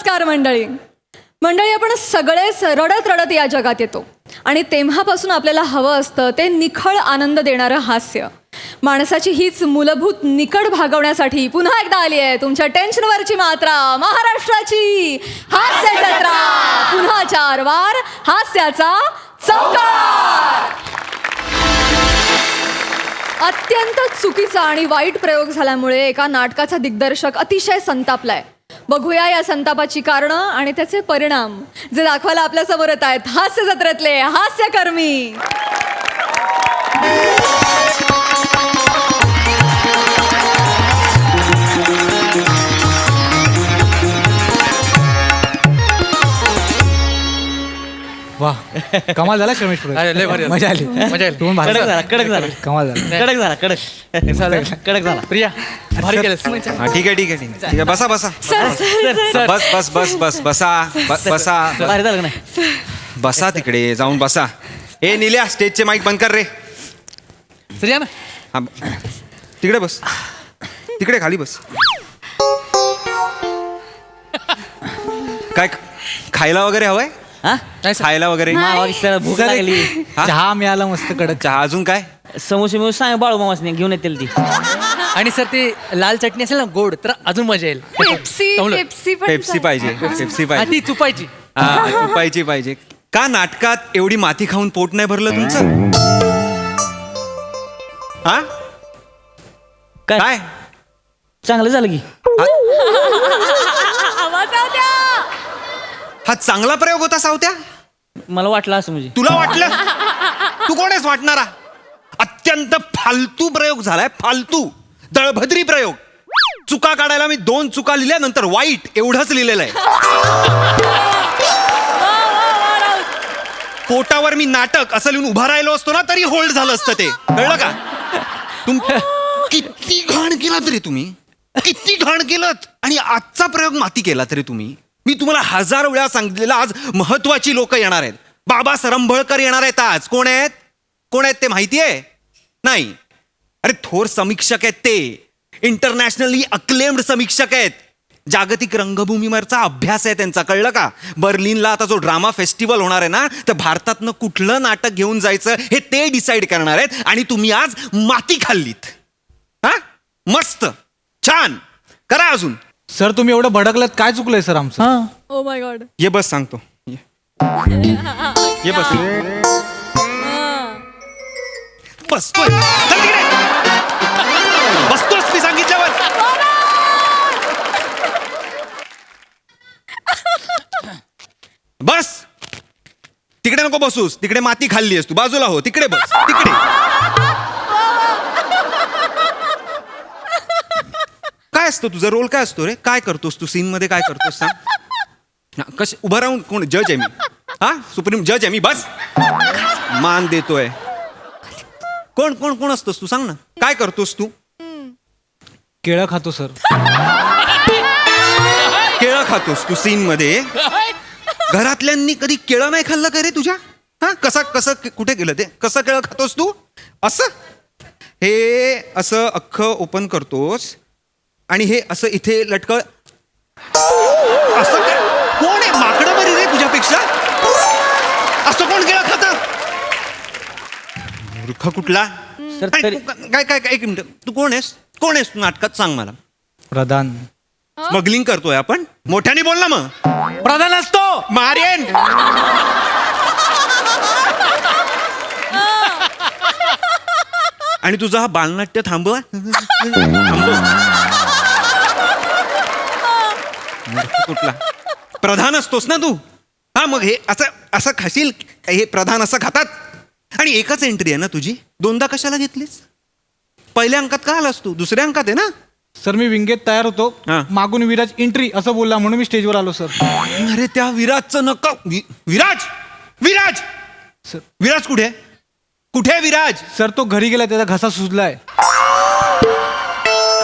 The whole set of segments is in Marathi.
नमस्कार मंडळी. मंडळी, आपण सगळेच रडत रडत या जगात येतो आणि तेव्हापासून आपल्याला हवं असतं ते निखळ आनंद देणारं हास्य. माणसाची हीच मूलभूत निकड भागवण्यासाठी पुन्हा एकदा आली आहे तुमच्या टेन्शनवरची मात्रा, महाराष्ट्राची हास्य जत्रा. पुन्हा 4 वार हास्याचा चौकार. अत्यंत चुकीचा आणि वाईट प्रयोग झाल्यामुळे एका नाटकाचा दिग्दर्शक अतिशय संतापलाय. बघूया या संतापाची कारणं आणि त्याचे परिणाम, जे दाखवायला आपल्या समोर येत आहेत हास्य जत्रेतले हास्यकर्मी. वाह, कमाल झाला श्रमेश पुढे. मजा आली. कडक झाला कमाल झाला. कडक झाला प्रिया, भारी केलंस. ठीक आहे. बसा बस भारी झालं नाही. बसा तिकडे जाऊन बसा. ए निल्या, स्टेजचे माईक बंद कर रे. सर ना, हा, तिकडे बस, तिकडे खाली बस. काय खायला वगैरे हवंय? खायला वगैरे भूक लागली. चहा मिळाला मस्त कडक. चहा अजून काय? समोसे मिळून सांग बाळू मामासने घेऊन येतील ती. आणि सर ते लाल चटणी असेल ना गोड, तर अजून मजा येईल. पेप्सी पाहिजे. पेप्सी पाहिजे. ती चुपायची. हा, चुपायची पाहिजे. का नाटकात एवढी माती खाऊन पोट नाही भरलं तुमचं? हा काय चांगलं झालं की. हा चांगला प्रयोग होता सावत्या. मला वाटलं असं म्हणजे. तुला वाटलं? तू कोण आहेस वाटणारा? अत्यंत फालतू प्रयोग झालाय. फालतू दळभद्री प्रयोग. चुका काढायला मी 2 चुका लिहिल्या, नंतर वाईट एवढंच लिहिलेलं आहे. पोटावर मी नाटक असं लिहून उभा राहिलो असतो ना, तरी होल्ड झालं असतं ते. कळलं का? किती घाण केलात रे तुम्ही, किती घाण केलत. आणि आजचा प्रयोग माती केला तरी तुम्ही. मी तुम्हाला 1000 वेळा सांगितलेलं, आज महत्वाची लोक येणार आहेत. बाबा सरंभळकर येणार आहेत आज. कोण आहेत ते माहिती आहे? नाही. अरे थोर समीक्षक आहेत ते. इंटरनॅशनली अक्लेम्ड समीक्षक आहेत. जागतिक रंगभूमीवरचा अभ्यास आहे त्यांचा. कळलं का? बर्लिनला आता जो ड्रामा फेस्टिवल होणार आहे ना, तर भारतातनं कुठलं नाटक घेऊन जायचं हे ते डिसाईड करणार आहेत. आणि तुम्ही आज माती खाल्लीत. हा, मस्त, छान. करा अजून. सर तुम्ही एवढं भडकलात, काय चुकलंय सर आमचं? Oh my God. ये बस सांगतो. ये बस. बसतोय. चल तिकडे. बसतोस मी सांगितल्यावर. बस तिकडे नको बसूस. तिकडे माती खाल्ली आहेस तू. बाजूला हो. तिकडे बस. तिकडे. काय असतं तुझा रोल? काय असतो रे? काय करतोस तू सीन मध्ये? काय करतोस सांग. कश उभं राहून? कोण जज आहे मी? हा, सुप्रीम जज आहे मी. बस मान देतोय. कोण कोण कोण असतोस तू? सांग ना, काय करतोस तू? केळं खातो सर. केळं खातोस तू सीन मध्ये? घरातल्यांनी कधी केळं नाही खाल्लं का रे तुझ्या? हा, कसं कुठे गेलं ते? कसं केळं खातोस तू? असं हे असं अख्खं ओपन करतोस आणि हे असं इथे लटकळ. असं काय? कोण आहे? माकडं बरी रे तुझ्यापेक्षा. असं कोण केळं खात? मूर्ख कुठला. काय काय एक मिनिट. तू कोण आहेस? कोण आहेस तू नाटकात? सांग मला. प्रधान. स्मगलिंग करतोय आपण? मोठ्याने बोल ना मग. प्रधान असतो. मारेन. आणि तुझं हा बालनाट्य थांबव. कुठला प्रधान असतोस ना तू? हा, मग हे असं असं खाशील. हे प्रधान असं खातात. आणि एकच एंट्री आहे ना तुझी. 2दा कशाला घेतलीस? पहिल्या अंकात का आलास तू? दुसऱ्या अंकात आहे ना. सर मी विंगेत तयार होतो, मागून विराज एंट्री असं बोलला म्हणून मी स्टेजवर आलो सर. अरे त्या विराजचं नका. विराज विराज सर. विराज कुठे? कुठे आहे विराज? सर तो घरी गेला, त्याचा घसा सुजलाय.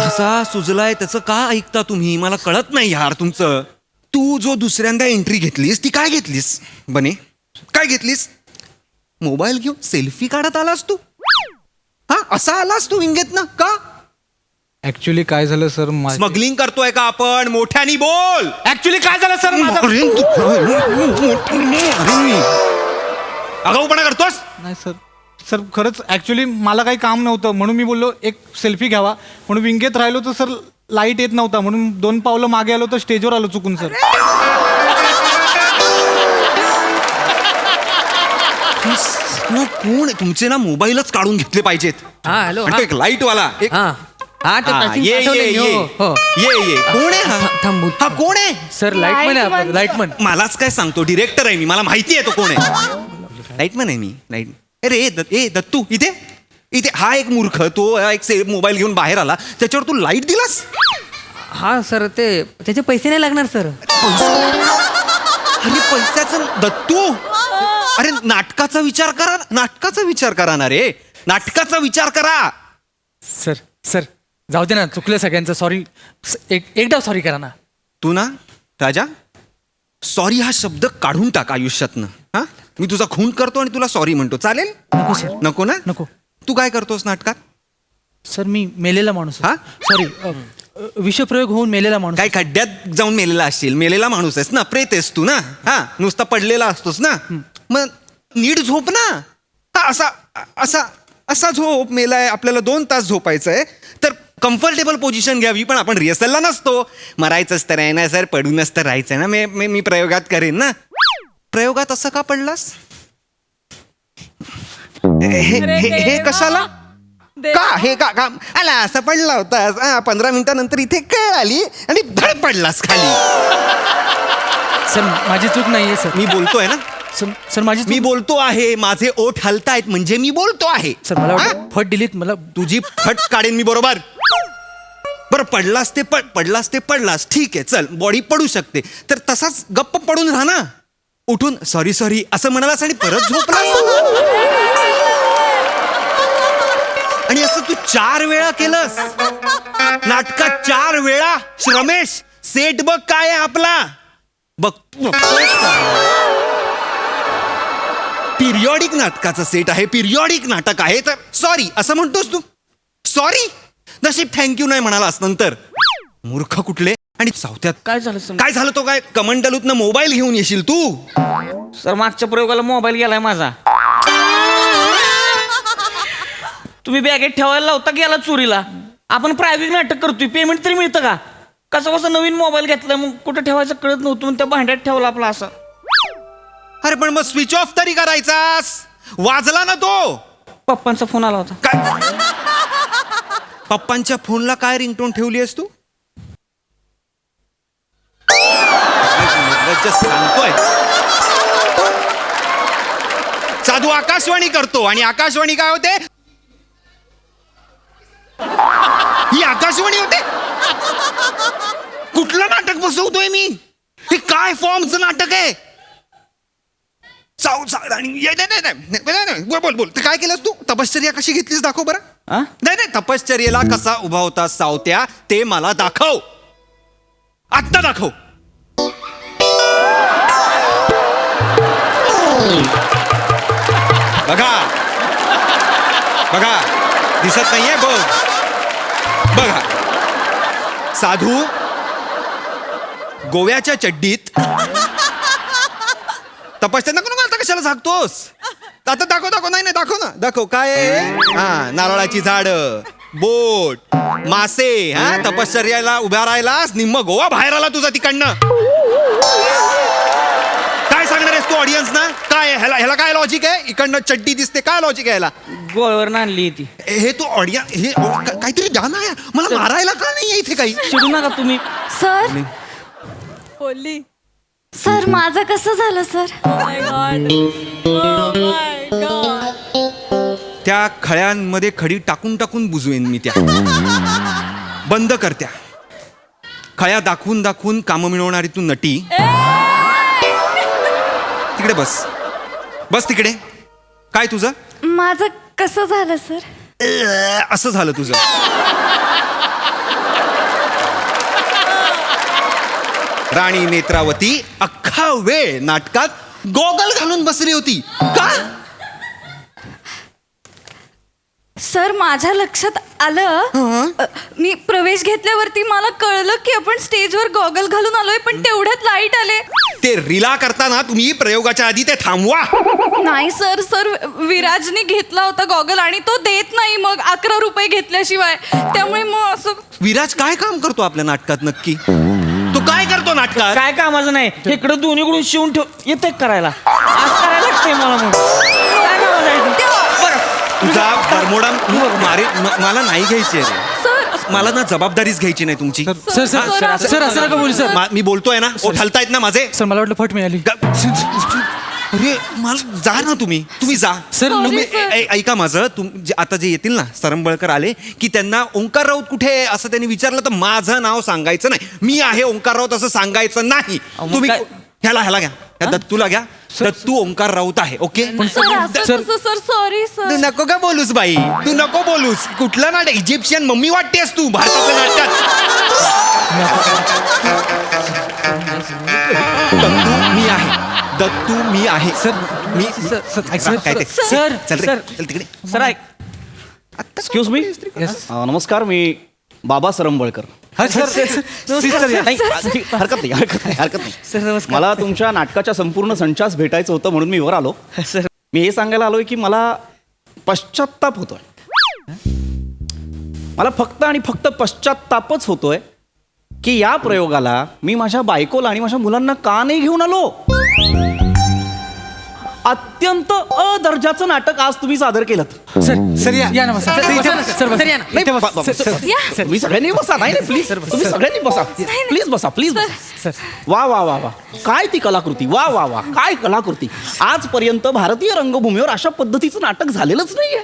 घसा सुजलाय त्याचं का ऐकता तुम्ही? मला कळत नाही यार तुमचं. तू जो दुसऱ्यांदा एंट्री घेतलीस ती काय घेतलीस बने? काय घेतलीस? मोबाईल घेऊन सेल्फी काढत आलास तू? हा, असा आलास तू विंगेत ना? का ऍक्च्युली काय झालं सर स्मगलिंग करतोय का आपण? मोठ्यानी बोल. ऍक्च्युली काय झालं सर आगाऊपणा करतोस? नाही सर सर खरंच ऍक्च्युली मला काही काम नव्हतं म्हणून मी बोललो एक सेल्फी घ्यावा म्हणून विंगेत राहिलो तर सर लाईट येत नव्हता म्हणून 2 पावलं मागे आलो तर स्टेजवर आलो चुकून सर. कोण तुमचे ना मोबाईलच काढून घेतले पाहिजेत. हा हॅलो आणि तो एक लाईट वाला एक हा हा ते हा, passing ये पाठवलंय ये मी, ये हो, हो. ये कोण आहे हा? थांबू. हा कोण आहे? सर लाईटमन आहे आपण लाईटमन. मलाच काय सांगतो, डिरेक्टर आहे मी, मला माहिती आहे तो कोण आहे. लाईटमन आहे मी. लाईट अरे ए दत्तू इथे इथे हा एक मूर्ख तो एक मोबाईल घेऊन बाहेर आला त्याच्यावर तू लाईट दिलास. हा सर ते त्याचे पैसे नाही लागणार सर. अरे पैशाचं दत्तू, अरे नाटकाचा विचार करा, नाटकाचा विचार करा ना रे, नाटकाचा विचार करा. सर सर जाऊ दे ना, चुकलं सगळ्यांचं. सॉरी एकदा सॉरी करा ना. तू ना राजा सॉरी हा शब्द काढून टाक आयुष्यातनं. हा मी तुझा खून करतो आणि तुला सॉरी म्हणतो, चालेल? नको सर नको ना? नको. तू काय करतोस नाटकात? सर मी मेलेला माणूस. हा? सॉरी विषप्रयोग होऊन मेलेला माणूस. काय खड्ड्यात जाऊन मेलेला असशील, मेलेला माणूस आहेस ना, प्रेत आहेस तू ना. हा नुसता पडलेला असतोस ना, मग नीट झोप ना. हा, असा असा असा झोप. मेलाय आपल्याला 2 तास झोपायचं आहे तर कम्फर्टेबल पोझिशन घ्यावी, पण आपण रिहर्सलला नसतो. मरायचंच तर आहे ना सर, पडूनच तर राहायचं ना. मी प्रयोगात करेन ना. प्रयोगात असं का पडलास? हे कशाला का हे का का आला असं पडला होता? 15 मिनिटानंतर इथे कळ आली आणि धड पडलास खाली. सर माझी चूक नाहीये सर. मी बोलतोय ना, सर माझी मी बोलतो आहे. माझे ओठ हलतायत म्हणजे मी बोलतो आहे. सर मला हा? वाटतं फट दिलीत मला. तुझी फट काढेन मी, बरोबर? बरं पडलास ते पडलास ठीक आहे, चल बॉडी पडू शकते तर तसाच गप्प पडून राहा ना. उठून सॉरी असं म्हणालास आणि परत झोपलास. आणि असं तू 4 वेळा केलंस नाटकात. 4 वेळा. रमेश सेट बघ काय आहे आपला, बघ पिरियॉडिक नाटकाचा सेट आहे, पिरियॉडिक नाटक आहे. तर सॉरी असं म्हणतोस तू? सॉरी नशीब थँक्यू नाही म्हणालास नंतर. मूर्ख कुठले. आणि सावत्यात काय झालं सर? काय झालं? तो काय कमंडलूतनं मोबाईल घेऊन येशील तू? सर मागच्या प्रयोगाला मोबाईल गेलाय माझा. तुम्ही बॅगेत ठेवायला लावता, गेला चोरीला. आपण प्रायव्हेट नाटक करतोय, पेमेंट तरी मिळतं का? कसं नवीन मोबाईल घेतला, मग कुठं ठेवायचं कळत नव्हतं, मग त्या भांड्यात ठेवला आपला असं. अरे पण मग स्विच ऑफ तरी करायचास. वाजला ना तो. पप्पांचा फोन आला होता. काय पप्पांच्या फोनला काय रिंगटोन ठेवली आहेस तू? Just सांगतोय. साधू आकाशवाणी करतो आणि आकाशवाणी काय होते? ही आकाशवाणी होते. कुठलं नाटक बसवतोय मी? हे काय फॉर्मचं नाटक आहे? बोल ते काय केलंस तू? तपश्चर्या कशी घेतलीस दाखव बरं. आ? नाही तपश्चर्येला कसा उभा होता सावत्या ते मला दाखव. आत्ता दाखव. बघा दिसत नाहीये? बघा साधू गोव्याच्या चड्डीत. तपश्चर्या नको आता कशाला झाकतोस? आता दाखव. नाही दाखव ना, दाखव काय आहे? हा नारळाची झाड, बोट, मासे. हा तपश्चर्याला उभ्या राहिलास, निम्म गोवा बाहेर आला तुझा तिकडनं. काय सांगणार आहेस तू ऑडियन्स ना? काय ह्याला काय लॉजिक आहे? इकडनं चड्डी दिसते, काय लॉजिक आहे ह्याला? गोव्यावर आणली ती. हे तू ऑडियन्स हे काहीतरी द्या ना. मला मारायला का नाही इथे काही? चिडू नका तुम्ही. सर बोलली. सर माझं कसं झालं सर? त्या खळ्यांमध्ये खडी टाकून बुजवेन मी त्या. बंद कर त्या खळ्या. दाखवून कामं मिळवणारी तू नटी. तिकडे बस तिकडे. काय तुझं? माझं कसं झालं सर? असं झालं तुझं. राणी नेत्रावती अख्खा वेळ नाटकात गॉगल घालून बसली होती. का? सर माझ्या लक्षात आलं मी प्रवेश घेतल्यावरती मला कळलं की आपण स्टेजवर गॉगल घालून आलोय पण तेवढ्यात लाईट आले. ते रिला करताना तुम्ही प्रयोगाच्या आधी ते थांबवा. नाही सर सर विराजने घेतला होता गॉगल आणि तो देत नाही मग 11 रुपये घेतल्याशिवाय. त्यामुळे मग असं विराज काय काम करतो आपल्या नाटकात नक्की? तो काय करतो नाटकात? काय कामाचं नाही इकडं दोन्हीकडून शिवून ठेव येते करायला आज करायला लागतंय मला मग काय कामाचं आहे ते? बरं तुझा बरमोडा मला नाही घ्यायची आहे रे. सर मला ना जबाबदारीच घ्यायची नाही तुमची. सर सर सर असं नका बोलू सर. मी बोलतोय ना. ओ हलतायत ना माझे. सर मला वाटलं फट मिळाली. अरे मला जा ना तुम्ही जा. सर ऐका माझं आता जे येतील ना सरंबळकर आले की त्यांना ओंकार राऊत कुठे आहे असं त्यांनी विचारलं तर माझं नाव सांगायचं नाही. मी आहे ओंकार राऊत असं सांगायचं नाही. मग तुम्ही काय? ह्याला घ्या त्या दत्तूला घ्या. दत्तू ओंकार राऊत आहे. ओके सर असं तसं सर सॉरी तू सर. नको का बोलूस बाई. तू नको बोलूस. कुठलं नाटक इजिप्शियन मम्मी वाटतेस तू भारताच्या नाटकात. दत्तू मी आहे. सर मी सर चल रे, चल तिकडे. सर ऐक एक्सक्यूज मी नमस्कार मी बाबा सरंबळकर. नाही हरकत नाही. मला तुमच्या नाटकाच्या संपूर्ण संचास भेटायचं होतं म्हणून मी वर आलो. सर मी हे सांगायला आलोय की मला पश्चात्ताप होतोय. मला फक्त आणि फक्त पश्चात्तापच होतोय की या प्रयोगाला मी माझ्या बायकोला आणि माझ्या मुलांना का नाही घेऊन आलो. अत्यंत अदर्जाचं नाटक आज तुम्ही सादर केलं. सर या ना बसा. सर या ना. नाही, तुम्ही सगळ्यांनी बसा. नाही प्लीज तुम्ही सगळ्यांनी बसा. प्लीज बसा. वा वा वा वा काय ती कलाकृती. वा वा वा काय कलाकृती. आजपर्यंत भारतीय रंगभूमीवर अशा पद्धतीचं नाटक झालेलंच नाहीये.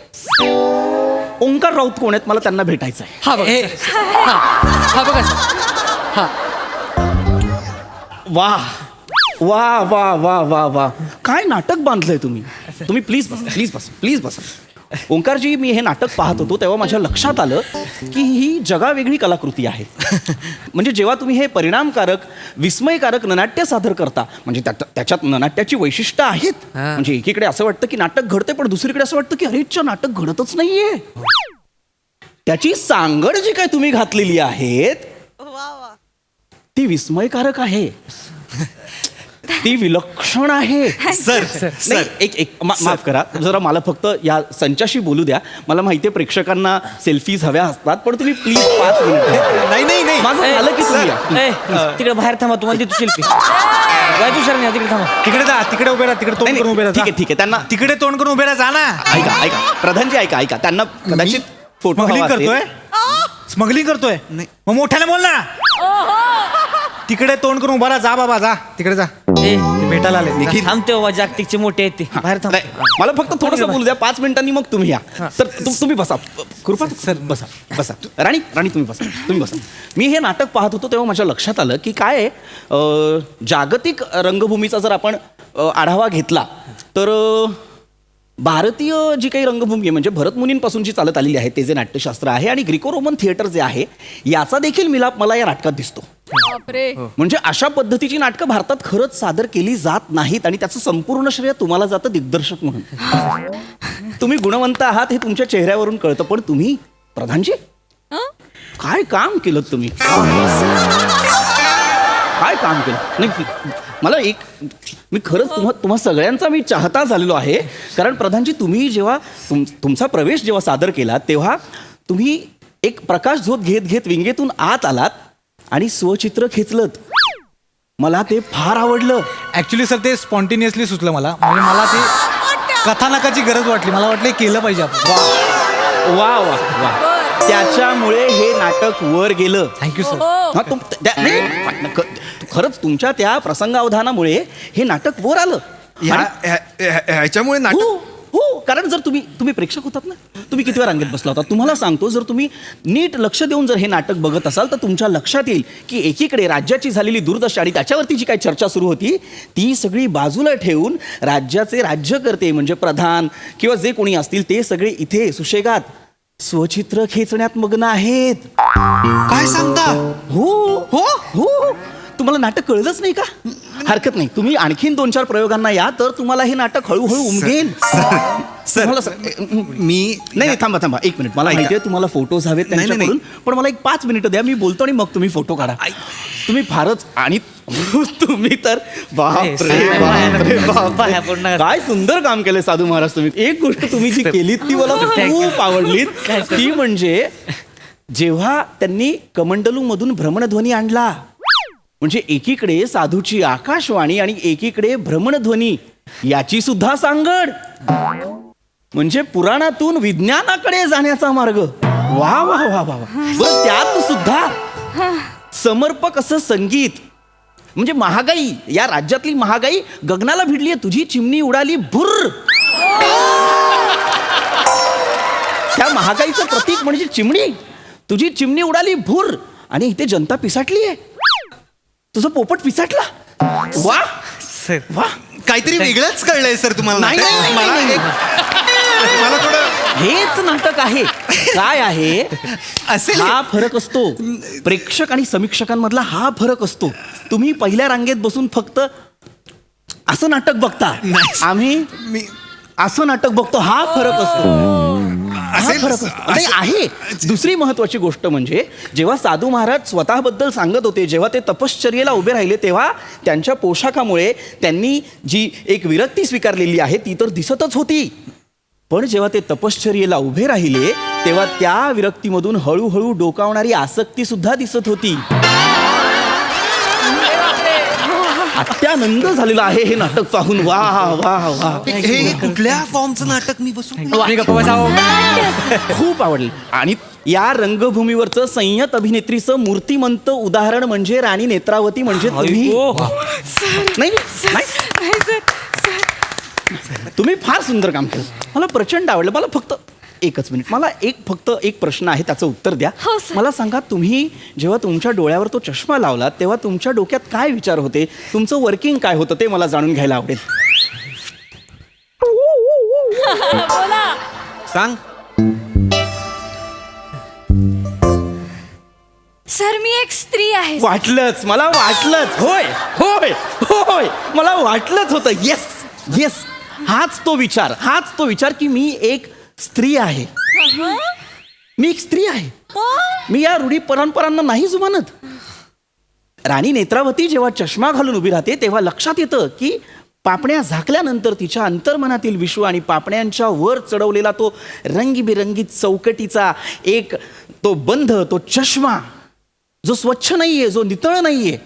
ओंकार राऊत कोण आहेत मला त्यांना भेटायचं आहे. हा बघा हा बघा हा वा वा वा वा वा वा काय नाटक बांधलंय तुम्ही. तुम्ही प्लीज बसा. ओंकारजी मी हे नाटक पाहत होतो तेव्हा माझ्या लक्षात आलं की ही जगावेगळी कलाकृती आहे. म्हणजे जेव्हा तुम्ही हे परिणामकारक विस्मयकारक ननाट्य सादर करता म्हणजे त्याच्यात ननाट्याची वैशिष्ट्य आहेत. म्हणजे एकीकडे असं वाटतं की नाटक घडते पण दुसरीकडे असं वाटतं की अरेच्या नाटक घडतच नाहीये. त्याची सांगड जी काय तुम्ही घातलेली आहेत ती विस्मयकारक आहे. ती विलक्षण आहे. सर नाही, एक माफ करा जरा मला फक्त या संचाशी बोलू द्या. मला माहितीये प्रेक्षकांना सेल्फीज हव्या असतात पण तुम्ही प्लीज 5 मिनिट. नाही माझं झालं की तुम्ही या. तिकडे बाहेर थांबा तुम्हाला देतो शिल्पी काय तू सर तिकडे थांबा. तिकडे जा. तिकडे उभे राहा. तिकडे तोंड नाही, करून उभे राहा. ठीक आहे त्यांना तिकडे तोंड करून उभे राहा. जा ना. ऐका प्रधानजी ऐका त्यांना कदाचित फोटो स्मगलिंग हवा असेल. करतोय. स्मगलिंग करतोय. नाही. मग मोठ्याने बोल ना. तिकडे तोंड करून उभा राहा. जा बाबा जा. तिकडे जा. ते भेटायला आले. थांबते बाबा जागतिकचे मोठे आहेत ते बाहेर थांब. नाही, मला फक्त थोडस बोलू द्या 5 मिनिटांनी मग तुम्ही या. तर तुम्ही बसा. कृपा सर बसा. राणी तुम्ही बसा. मी हे नाटक पाहत होतो तेव्हा माझ्या लक्षात आलं की काय आहे, जागतिक रंगभूमीचा जर आपण आढावा घेतला तर भारतीय जी काही रंगभूमी आहे म्हणजे भरतमुनींपासून जी चालत आलेली आहे ते जे नाट्यशास्त्र आहे आणि ग्रीको रोमन थिएटर जे आहे याचा देखील मिलाप मला या नाटकात दिसतो. बापरे. म्हणजे अशा पद्धतीची नाटकं भारतात खरंच सादर केली जात नाहीत आणि त्याचं संपूर्ण श्रेय तुम्हाला जातं दिग्दर्शक म्हणून. तुम्ही गुणवंत आहात हे तुमच्या चेहऱ्यावरून कळतं पण तुम्ही प्रधानजी काय काम केलं तुम्ही. काय काम केलं. नाही मला मी खरंच तुम्हा सगळ्यांचा मी चाहता झालेलो आहे. कारण प्रधानजी तुम्ही जेव्हा तुमचा प्रवेश जेव्हा सादर केला तेव्हा तुम्ही एक प्रकाश झोत घेत विंगेतून आत आलात आणि स्वचित्र खेचलत. मला ते फार आवडलं. ऍक्च्युली सर ते स्पॉन्टेनियसली सुचलं मला. म्हणजे मला ते कथानकाची गरज वाटली. मला वाटलं हे केलं पाहिजे आपण. वा वा वा त्याच्यामुळे हे नाटक वर गेलं. Thank you sir. हा, खरंच तुमच्या त्या प्रसंगावधानामुळे हे नाटक वर आलं. ह्याच्यामुळे नाटक हो कारण जर तुम्ही प्रेक्षक होतात ना तुम्ही किती वेळा रांगेत बसला होता. तुम्हाला सांगतो जर तुम्ही नीट लक्ष देऊन जर हे नाटक बघत असाल तर तुमच्या लक्षात येईल की एकीकडे राज्याची झालेली दुर्दशा आणि त्याच्यावरती जी काही चर्चा सुरू होती ती सगळी बाजूला ठेवून राज्याचे राज्यकर्ते म्हणजे प्रधान किंवा जे कोणी असतील ते सगळे इथे सुशेगात स्वचित्र खेचण्यात मग्न आहेत. काय सांगता. हो हो हो तुम्हाला नाटक कळलंच नाही का? हरकत नाही, तुम्ही आणखीन 2-4 प्रयोगांना या तर तुम्हाला हे नाटक हळूहळू उमगेल. तुम्हाला मी नाही थांबा 1 मिनिट. मला माहिती आहे तुम्हाला फोटोज हवेत नाही, नाही. त्यांच्याकडून, पण मला एक 5 मिनिटं द्या, मी बोलतो आणि मग तुम्ही फोटो काढा. तुम्ही फारच आणि तुम्ही तर बाया पडणार. काय सुंदर काम केलंय साधू महाराज तुम्ही. एक गोष्ट तुम्ही जी केलीत ती मला खूप आवडली, ती म्हणजे जेव्हा त्यांनी कमंडलू मधून भ्रमणध्वनी आणला, म्हणजे एकीकडे साधूची आकाशवाणी आणि एकीकडे भ्रमणध्वनी याची सुद्धा सांगड, म्हणजे पुराणातून विज्ञानाकडे जाण्याचा मार्ग. वा वा वा वा वा. बरं, त्यात सुद्धा समर्पक असं संगीत, म्हणजे महागाई, या राज्यातली महागाई गगनाला भिडली आहे. तुझी चिमणी उडाली भुर्र. त्या महागाईचं प्रतीक म्हणजे चिमणी. तुझी चिमणी उडाली भुर्र आणि इथे जनता पिसाटली आहे. तुझं पोपट पिसाटला. वा सर वा. काहीतरी वेगळंच कळलंय सर तुम्हाला. नाही, नाटक? नाही, मला नाही, मला थोडं हेच नाटक आहे. काय आहे असेल. हा फरक असतो प्रेक्षक आणि समीक्षकांमधला. हा फरक असतो. तुम्ही पहिल्या रांगेत बसून फक्त असं नाटक बघता, आम्ही असं नाटक बघतो. हा फरक असतो. हा असेल. फरक असतो. नाही, आहे. दुसरी महत्वाची गोष्ट म्हणजे जेव्हा साधू महाराज स्वतःबद्दल सांगत होते, जेव्हा ते तपश्चर्येला उभे राहिले, तेव्हा त्यांच्या पोशाखामुळे त्यांनी जी एक विरक्ती स्वीकारलेली आहे ती तर दिसतच होती. पण जेव्हा ते तपश्चर्येला उभे राहिले तेव्हा त्या विरक्तीमधून हळूहळू डोकावणारी आसक्ती सुद्धा दिसत होती. अत्यानंद झालेला आहे हे नाटक पाहून. वा वा वा. हे कुठल्या फॉर्मचं नाटक मी बसून खूप आवडलं. आणि या रंगभूमीवरचं संयत अभिनेत्रीचं मूर्तिमंत उदाहरण म्हणजे राणी नेत्रावती, म्हणजे तुम्ही. नाही, नाही. तुम्ही फार सुंदर काम केलं. मला प्रचंड आवडलं. मला फक्त एकच मिनिट, मला फक्त एक प्रश्न आहे, त्याचं उत्तर द्या. हो, सर. मला सांगा, तुम्ही जेव्हा तुमच्या डोळ्यावर तो चष्मा लावला तेव्हा तुमच्या डोक्यात काय विचार होते? तुमचं वर्किंग काय होतं ते मला जाणून घ्यायला आवडेल. सांग. सर मी एक स्त्री आहे. वाटलंच, मला वाटलंच. होय होय होय, मला वाटलंच होतं. येस येस, हाच तो विचार की मी एक स्त्री आहे. मी एक स्त्री आहे. मी या रूढी परंपरांना नाही जुमानत. राणी नेत्रावती जेव्हा चष्मा घालून उभी राहते तेव्हा लक्षात येतं की पापण्या झाकल्यानंतर तिच्या अंतर्मनातील विश्व आणि पापण्यांच्या वर चढवलेला तो रंगीबेरंगी चौकटीचा एक तो बंध, तो चष्मा जो स्वच्छ नाहीये, जो नितळ नाहीये,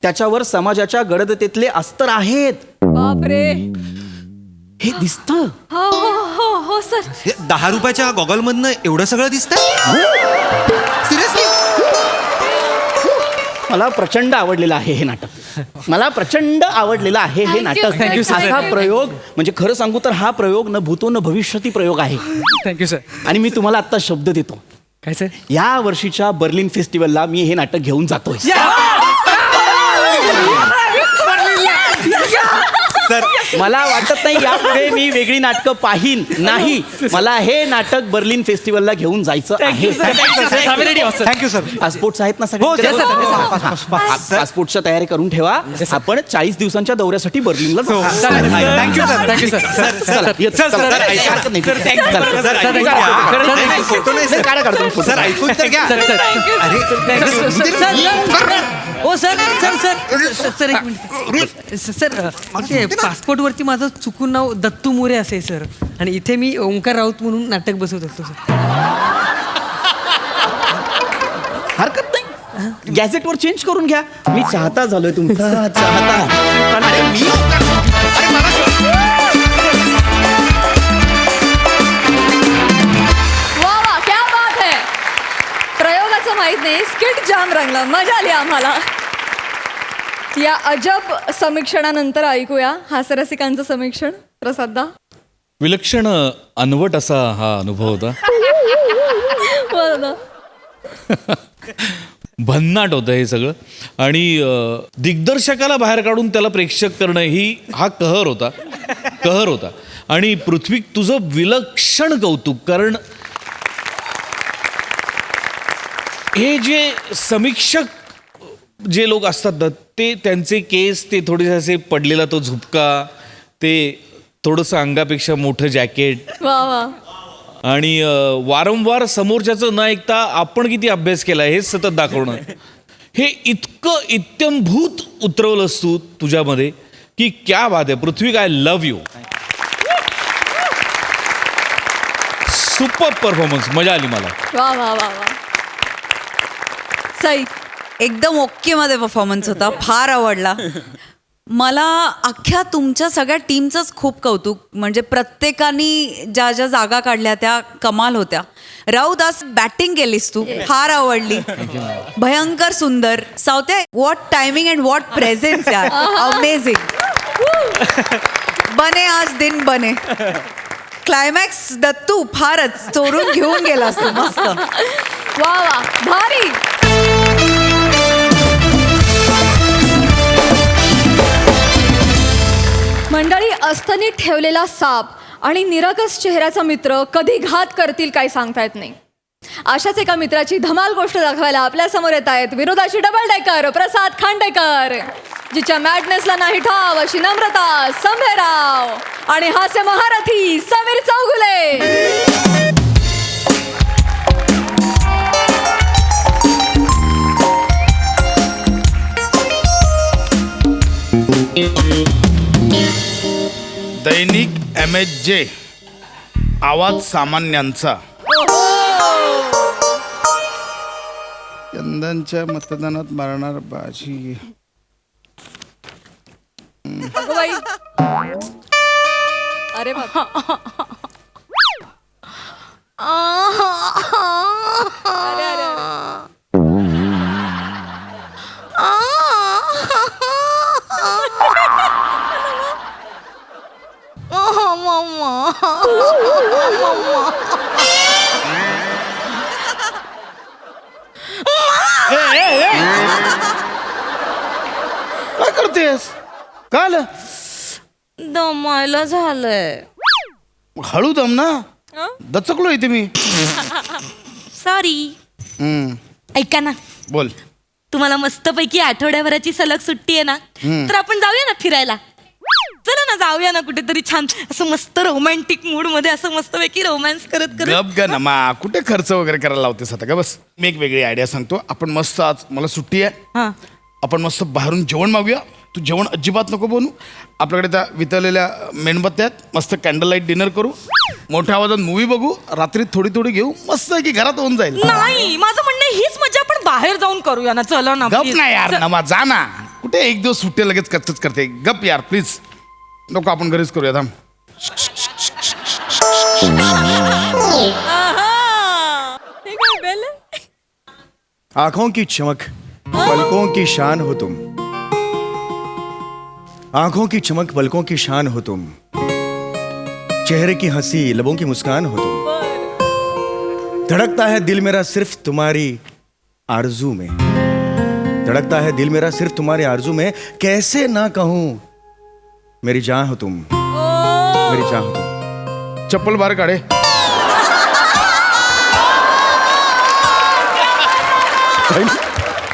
त्याच्यावर समाजाच्या गडदतेतले अस्तर आहेत. बापरे. हे दिसतं. हो हो हो हो सर. 10 रुपयाच्या गॉगल मधनं एवढं सगळं दिसतंय. सिरियसली. मला प्रचंड आवडलेलं आहे हे नाटक. मला प्रचंड आवडलेलं आहे हे Thank you, नाटक. thank you, sir. असा प्रयोग, म्हणजे खरं सांगू तर हा प्रयोग न भूतो न भविष्यती प्रयोग आहे. Thank you sir. आणि मी तुम्हाला आता शब्द देतो, काय सर? या वर्षीच्या बर्लिन फेस्टिवलला मी हे नाटक घेऊन जातोय. सर मला वाटत नाही यापुढे मी वेगळी नाटकं पाहीन. नाही, मला हे नाटक बर्लिन फेस्टिवलला घेऊन जायचं आहे. Thank you sir. पासपोर्ट्स आहेत ना हो, सगळे? yes, sir. Yes, sir. पासपोर्टच्या तयारी करून ठेवा. आपण 40 दिवसांच्या दौऱ्यासाठी बर्लिनला जाऊ. Thank you sir. Thank you sir. चला, येत, चला, सर, काही ऐका. हरकत नाही. सर, चला, thank you. चला. सर, चला, ऐकून काढा, घ्या. काढा, खरंच काढा. नाही, फोटो नाही, नाही, सर. काढा, काढा तुम्ही फोटो. सर ऐकून तर घ्या. ओ सर सर सर सर एक मिनिट सर, ते पासपोर्ट वरती माझं चुकून नाव दत्तू मोरे असे सर, आणि इथे मी ओंकार राऊत म्हणून नाटक बसवत असतो सर. हरकत नाही, गॅझेटवर चेंज करून घ्या. मी चाहता झालोय तुमचा चाहता. अरे मी अरे मला वा वा, क्या बात है. प्रयोगाचं माहित नाही, स्किट जाम रंगला, मजा आली आम्हाला. या अजब समीक्षणानंतर ऐकूया हास्यरसिकांचं समीक्षण. प्रसादा. विलक्षण अनवट असा हा अनुभव होता. बोला ना. भन्नाट होतं हे सगळं. आणि दिग्दर्शकाला बाहेर काढून त्याला प्रेक्षक करणं हा कहर होता. आणि पृथ्वी, तुझं विलक्षण कौतुक. कारण हे जे समीक्षक जे लोक असतात ना ते त्यांचे केस ते थोडेसे असे पडलेला तो झुपका ते थोडंसं अंगापेक्षा मोठं जॅकेट वा वा. आणि वारंवार समोरच्याचं न ऐकता आपण किती अभ्यास केला हेच सतत दाखवणं हे इतकं इत्यंभूत उतरवलंस तू तुझ्यामध्ये की क्या बात आहे Prithvi I love you. Super performance मजा आली मला. वा वा वा वा. सई. एकदम ओके मध्ये परफॉर्मन्स होता, फार आवडला मला. अख्ख्या तुमच्या सगळ्या टीमचंच खूप कौतुक, म्हणजे प्रत्येकाने ज्या ज्या जागा काढल्या त्या कमाल होत्या. राऊत आज बॅटिंग केलीस तू, फार आवडली, भयंकर सुंदर. सावते what timing and what presence यार, अमेझिंग. बने आज दिन बने. क्लायमॅक्स दत्तू फारच चोरून घेऊन गेलास तू, मस्त. वा वा भारी. मंडळी, अस्तनी ठेवलेला साप आणि निरागस चेहऱ्याचा मित्र कधी घात करतील काय सांगता येत नाही. अशाच एका मित्राची धमाल गोष्ट दाखवायला आपल्या समोर येत आहेत विरोधाची डबल डेकर प्रसाद खांडेकर, जिच्या मॅडनेसला नाही ठाव अशी नम्रता संभेराव आणि हास्य महारथी समीर चौगुले. दैनिक MSJ आवाज सामान्यांचा. यंदाच्या मतदानात मारणार बाजी. अगं बाई. अरे बाबा. अरे अरे काय करतेस? काय आलं? दमायला झालंय. हळू दम ना, दचकलो इथे मी. सॉरी. ऐका ना, बोल. तुम्हाला मस्तपैकी आठवड्याभराची सलग सुट्टी आहे ना, तर आपण जाऊया ना फिरायला. चला ना, जाऊया ना कुठेतरी छान असं मस्त रोमॅन्टिक मूड मध्ये, असं मस्तपैकी रोमॅन्स करत करत. गप ग नमा, कुठे खर्च वगैरे करायला लावतेस आता का? बस मी एक वेगळी आयडिया सांगतो. आपण मस्त, आज मला सुट्टी आहे, आपण मस्त बाहेरून जेवण मागूया. तू जेवण अजिबात नको बनवू. आपल्याकडे त्या वितळलेल्या मेणबत्त्या आहेत, मस्त कॅन्डल लाईट डिनर करू, मोठ्या आवाजात मूवी बघू, रात्री थोडी थोडी घेऊ, मस्त आहे की घरात होऊन जाईल. नाही, माझं म्हणणं आहे, हीच मजा आपण बाहेर जाऊन करूया ना. चला ना, गप please. ना यार नमा, जा ना. कुठे एक दिवस सुट्टी लगेच कच्चच करते. गप यार प्लीज. नको, आपण घरीच करूया. थांब. आंखों की चमक पलकों की शान हो तुम, आंखों की चमक पलकों की शान हो तुम, चेहरे की हंसी लबों की मुस्कान हो तुम, धड़कता है दिल मेरा सिर्फ तुम्हारी आरजू में, धड़कता है दिल मेरा सिर्फ तुम्हारी आरजू में, कैसे ना कहूं मेरी जान हो तुम, मेरी जान हो तुम. चप्पल बाहेर काढे.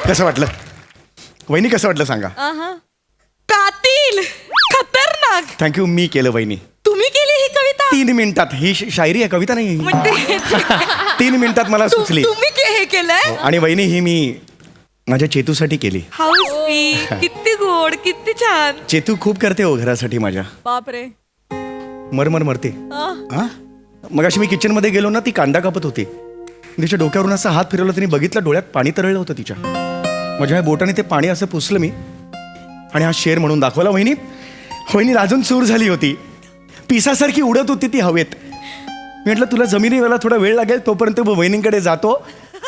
कसं वाटलं वहिनी, कसं वाटलं सांगा. कातील, खतरनाक. थँक्यू. मी केलं वहिनी. तुम्ही केली ही कविता? 3 मिनिटात. ही शायरी आहे, कविता नाही. म्हणजे 3 मिनिटात मला सुचली. तुम्ही हे केलंय? आणि वहिनी ही मी माझ्या चेतूसाठी केली. हाऊ स्वीट, किती गोड, किती छान. चेतू खूप करते हो घरासाठी माझ्या. बापरे. मरमर मरते. मग अशी मी किचन मध्ये गेलो ना, ती कांदा कापत होती. तिच्या डोक्यावरून असा हात फिरवला, तिने बघितलं डोळ्यात पाणी तरळलं होतं तिच्या. माझ्या बोटाने ते पाणी असं पुसलं मी आणि हा शेर म्हणून दाखवला. वहिनी वहिनी अजून चूर झाली होती, पिसासारखी उडत होती ती हवेत. मी म्हटलं तुला जमिनीला थोडा वेळ लागेल, तोपर्यंत वहिनींकडे जातो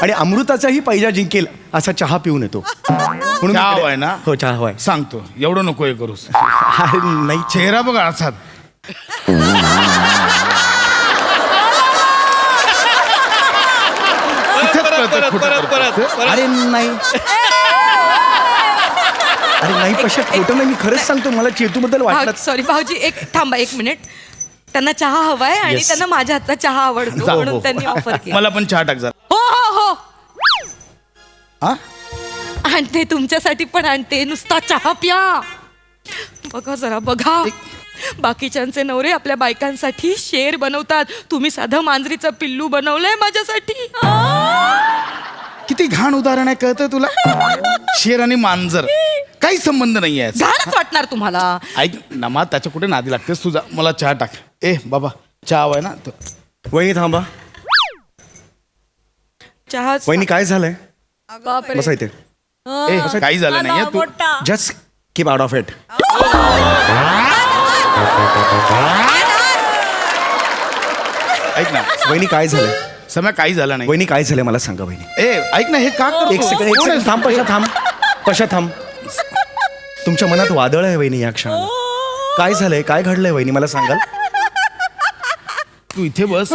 आणि अमृताचाही पैजा जिंकेल असा चहा पिऊन येतो. म्हणून चहा हवाय ना? हो, चहा हवाय. सांगतो, एवढं नको हे करूस. नाही, चेहरा बघ असाच. अरे नाही, अरे नाही पशा, खोटं नाही, मी खरंच सांगतो. मला चेतूबद्दल वाटलं. सॉरी भाऊजी, एक थांबा, 1 मिनिट. त्यांना चहा हवाय आणि Yes. त्यांना माझ्या हातचा चहा आवडतो, हो, म्हणून त्यांनी ऑफर केली. मला पण चहा टाक जरा. हो हो हो. हा? आणते, तुमच्यासाठी पण आणते. नुसता चहा प्या. बघा जरा बघा, बाकीच्यांचे नवरे आपल्या बायकांसाठी शेर बनवतात, तुम्ही साधं मांजरीचं पिल्लू बनवलंय माझ्यासाठी. किती घाण उदाहरण आहे कळतं तुला? शेर आणि मांजर काही संबंध नाही आहे. घाणच वाटणार तुम्हाला. ऐक नमा, त्याच्या कुठे नादी लागतेस तुझा. मला चहा टाक. ए बाबा, चहा हवाय ना? वहिनी थांबा. चहा वहिनी काय झालंय? बापरे. बसा इथे. ए काही झालं नाहीये तू. Just keep out of it. ऐक ना वहिनी काय झालंय? समय काही झालं नाही. वहिनी काय झालंय मला सांगा वहिनी. ए ऐक ना, हे का करतो? एक सेकंड थांब. पशा थांब. तुमच्या मनात वादळ आहे वहिनी या क्षणाला. काय झालंय? काय घडलंय वहिनी मला सांगाल? तू इथे बस.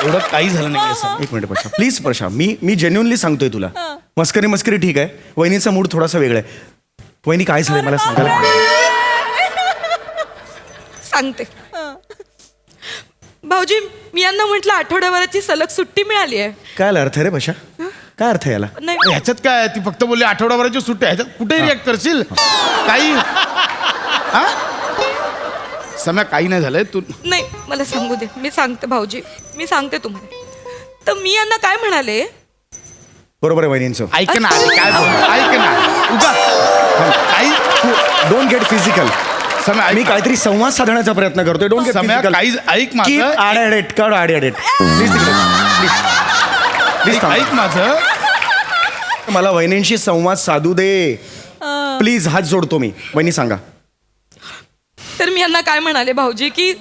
एवढं काही झालं नाही असं. एक minute Pasha, please Pasha. Me genuinely सांगतोय तुला. मस्करी ठीक आहे. वहिनीचा मूड थोडासा वेगळा आहे. वहिनी काय झालंय मला सांगाल? सांगते. भाऊजी, मी यांना म्हटलं आठवड्याभराची सलग सुट्टी मिळाली आहे. काय अर्थ आहे रे पशा? काय अर्थ आहे याला? नाही, ह्याच्यात काय आहे? ती फक्त बोलली आठवड्याभराची सुट्टी. ह्याच्यात कुठे रिॲक्ट करशील काही? हा सम्या, काही नाही झालंय. तू नाही, मला सांगू दे. मी सांगते भाऊजी, मी सांगते तुम्हाला. तर मी यांना काय म्हणाले, बरोबर आहे वहिनींचं. ऐक ना, काय बोल, ऐक ना उगाच काही. Don't get physical. सम्या, मी काहीतरी संवाद साधण्याचा प्रयत्न करतोय. Don't get Samya, physical. काही ऐक माझं. प्लीज प्लीज ऐक माझं. मला वहिनींशी संवाद साधू दे प्लीज. हात जोडतो मी. वहिनी सांगा. तर मी यांना काय म्हणाले भाऊजी, की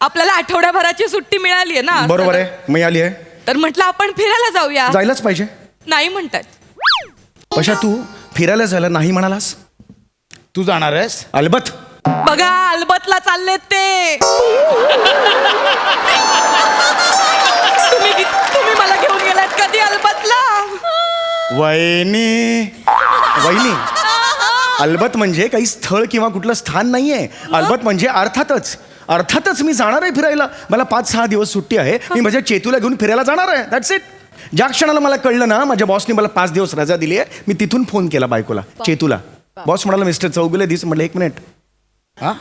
आपल्याला आठवड्याभराची सुट्टी मिळाली आहे ना. बरोबर आहे, मिळाली आहे. तर म्हटलं आपण फिरायला जाऊया. जायलाच पाहिजे. नाही म्हणतात. पशा, तू फिरायला जायला नाही म्हणालास? तू जाणार आहेस? अलबत. बघा, अल्बतला चाललेत ते. तुम्ही मला घेऊन गेलात कधी अल्बतला? वहिनी अलबत म्हणजे काही स्थळ किंवा कुठलं स्थान नाहीये. अलबत म्हणजे अर्थातच मी जाणार आहे फिरायला. मला 5-6 दिवस सुट्टी आहे. मी माझ्या चेतूला घेऊन फिरायला जाणार आहे. That's it. ज्या क्षणाला मला कळलं ना माझ्या बॉसने मला 5 दिवस रजा दिली आहे, मी तिथून फोन केला बायकोला, चेतूला. बॉस म्हणाला, मिस्टर चौगुले दिस. म्हटलं 1 minute. I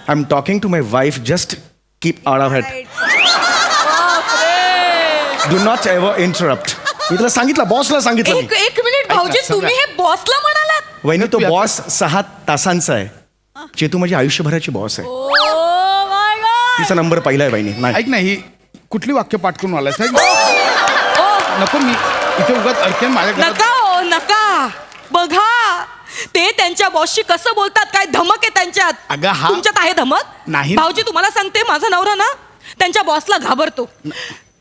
am talking to my wife. Just keep out of it. Do not ever interrupt. मी तुला सांगितलं, बॉसला सांगितलं. एक मिनिट भाऊजी, तुम्ही हे बॉसला म्हणालात? वहिनी, तो बॉस 6 तासांचा आहे. चेतू माझी आयुष्यभराची बॉस आहे. तिचा नंबर पहिला आहे वहिनी. नाही ऐक ना, ही कुठली वाक्य पाठ करून आलायस? नको, मी इथे उगाच अडकेन माझ्या घरात. नका हो, नका. बघा, ते त्यांच्या बॉसशी कसं बोलतात, काय धमक आहे त्यांच्यात. अगं, हा तुमच्यात आहे धमक? नाही. भाऊजी, तुम्हाला सांगते, माझा नवरा ना त्यांच्या बॉसला घाबरतो.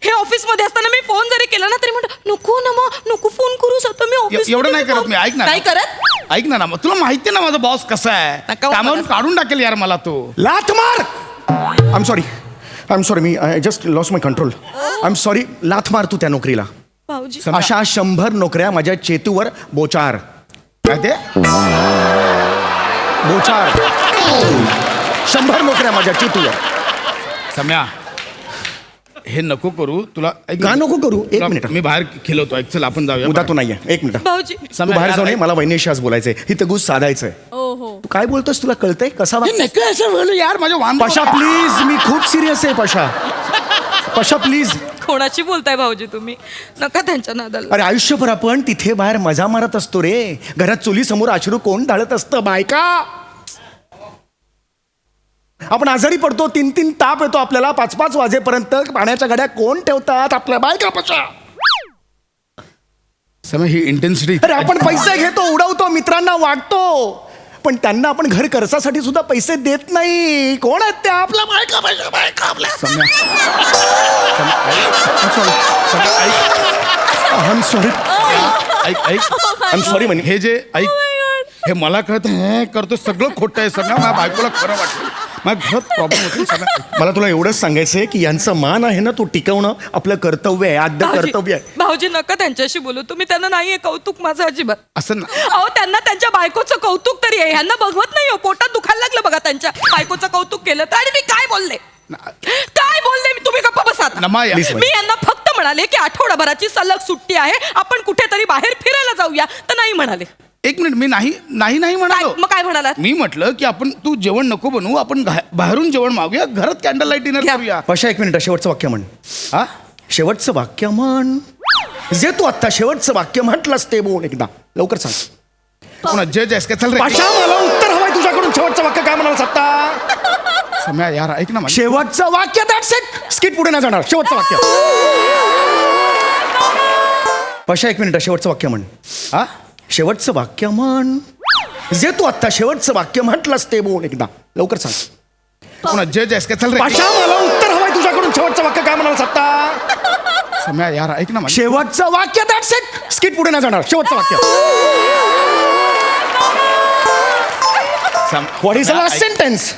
हे ऑफिसमध्ये असताना मी फोन जरी केला ना तरी म्हणतो, नको ना मग, नको फोन करू शकतो मी ऑफिस. एवढं नाही करत मी. ऐक ना. नाही करत? ऐक ना, तुला माहिती ना माझा बॉस कसा आहे. नका कामावरून मला. काढून टाकेल यार मला तो. लाथ मार. I am sorry me I just lost my control. I am sorry. लाथ मार तू त्या नोकरीला. भाऊजी, अशा 100 नोकऱ्या माझ्या चेतूवर बोचार. काय ते? बोचार. 100 नोकऱ्या माझ्या चेतूवर. सम्या, हे नको करू. तुला ऐक का ना. नको करू? एक तुला- मिनिट. मी बाहेर खेळवतो. ऐक, चल आपण जाऊया. उद्या तू नाहीये. 1 मिनिट. भाऊजी, तू बाहेर जाऊ नये. मला वहिनीशी आज बोलायचंय. ही तगूस साधायचंय. तू काय बोलतोस? तुला कळतंय कसा हे नका असं बोलू यार. माझ्या वाहन. पशा प्लीज. मी खूप सिरियस आहे पशा. पशा प्लीज. कोणाची बोलताय भाऊजी तुम्ही? नका त्यांच्या नादाला. अरे आयुष्यभर आपण तिथे बाहेर मजा मारत असतो रे. घरात चुलीसमोर अश्रू कोण ढाळत असतं? बायका. आपण आजारी पडतो. 3-3 ताप येतो आपल्याला. 5-5 वाजेपर्यंत पाण्याच्या गाड्या कोण ठेवतात? आपल्या बायका. पशा. समय ही इंटेन्सिटी. अरे आपण पैसे घेतो, उडवतो, मित्रांना वाटतो, पण त्यांना आपण घर खर्चासाठी सुद्धा पैसे देत नाही. कोण आहेत त्या? आपल्या बायका. बायका आपल्या. आय एम सॉरी म्हणे. हे जे ऐक, हे मला कळत हे करतो सगळं खोटं आहे. सगळं माझ्या बायकोला खरं वाटतं. माझ्या घरात प्रॉब्लेम होतो सगळ्या. मला तुला एवढंच सांगायचंय की यांचं मान आहे ना तो टिकवणं आपलं कर्तव्य आहे, आद्य कर्तव्य आहे. भाऊजी नका त्यांच्याशी बोलू तुम्ही, त्यांना नाहीये कौतुक माझं अजिबात. असं ना अहो त्यांना त्यांच्या बायकोचं कौतुक तरी आहे, ह्यांना बघवत नाही हो, पोटात दुखायला लागलं बघा त्यांच्या बायकोचं कौतुक केलं तर. आणि मी काय बोलले मी, तुम्ही गप्पा बसा. नमा या. मी यांना फक्त म्हणाले की आठवडाभराची सलग सुट्टी आहे, आपण कुठेतरी बाहेर फिरायला जाऊया, तर नाही म्हणाले. एक मिनिट, मी नाही म्हणालो. मग काय म्हणालात? मी म्हटलं की आपण तू जेवण नको बनवू, आपण बाहेरून जेवण मागूया, घरात कॅन्डल लाईट डिनर करूया. पशा एक मिनिट, शेवटचं वाक्य म्हण. हा शेवटचं वाक्य म्हण. जे तू आता शेवटचं वाक्य म्हटलंस ते बोल एकदा लवकर सांग. पुन्हा जज आहेस का? चल रे. पाशा मला उत्तर हवंय तुझ्याकडून. शेवटचं वाक्य काय म्हणाल आता? सम्या यार ऐक ना माझं. शेवटचं वाक्य, दॅट्स इट. स्किट पुढे नाही जाणार. शेवटचं वाक्य. पशा एक मिनिट, शेवटचं वाक्य म्हण. हा शेवटचं वाक्य म्हण. जे तू आता शेवटचं वाक्य म्हटलंस ते बोल एकदा लवकर सांग. पुन्हा जज आहेस का? चल रे. पाशा मला उत्तर हवंय तुझ्याकडून. शेवटचं वाक्य काय म्हणाल आता? सम्या यार ऐक ना माझं. शेवटचं वाक्य, दॅट्स इट. स्किट पुढे नाही जाणार. शेवटचं वाक्य. What is the last sentence?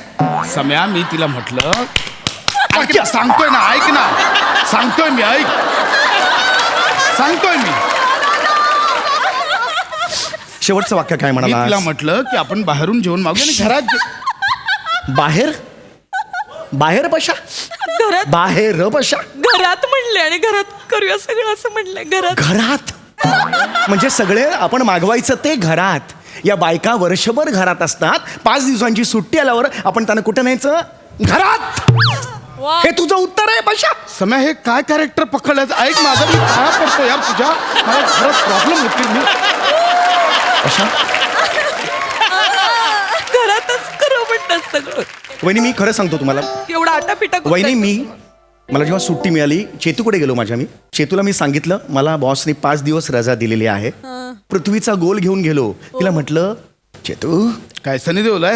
सम्या मी तिला म्हटलं ऐक ना, सांगतोय ना, ऐक ना, सांगतोय मी, ऐक, सांगतोय मी. शेवटचं वाक्य काय मी म्हणाला? तिला म्हटलं की आपण बाहेरून जेवण मागूया आणि घरात बाहेर? बाहेर पशा? घरात बाहेर पशा? घरात म्हणले आणि घरात करूया सगळं असं म्हणलंय. घरात घरात म्हणजे सगळे आपण मागवायचं ते घरात. या बायका वर्षभर घरात असतात, 5 दिवसांची सुट्टी आल्यावर आपण त्यांना कुठे न्यायचं? घरात. हे तुझं उत्तर आहे पशा? सम्या हे काय कॅरेक्टर पकडलं? ऐक माझं, मी काय पडतो यार तुझ्या, मला खरंच प्रॉब्लेम होती. मी पशा घरातच करू म्हणतात सगळं. वहिनी मी खरं सांगतो तुम्हाला, एवढा आटापिटा वहिनी मला जेव्हा सुट्टी मिळाली, चेतूकडे गेलो माझ्या. मी चेतूला मी सांगितलं मला बॉसने 5 दिवस रजा दिलेली आहे. पृथ्वीचा गोल घेऊन गेलो. तिला म्हटलं चेतू काय सनी देवलाय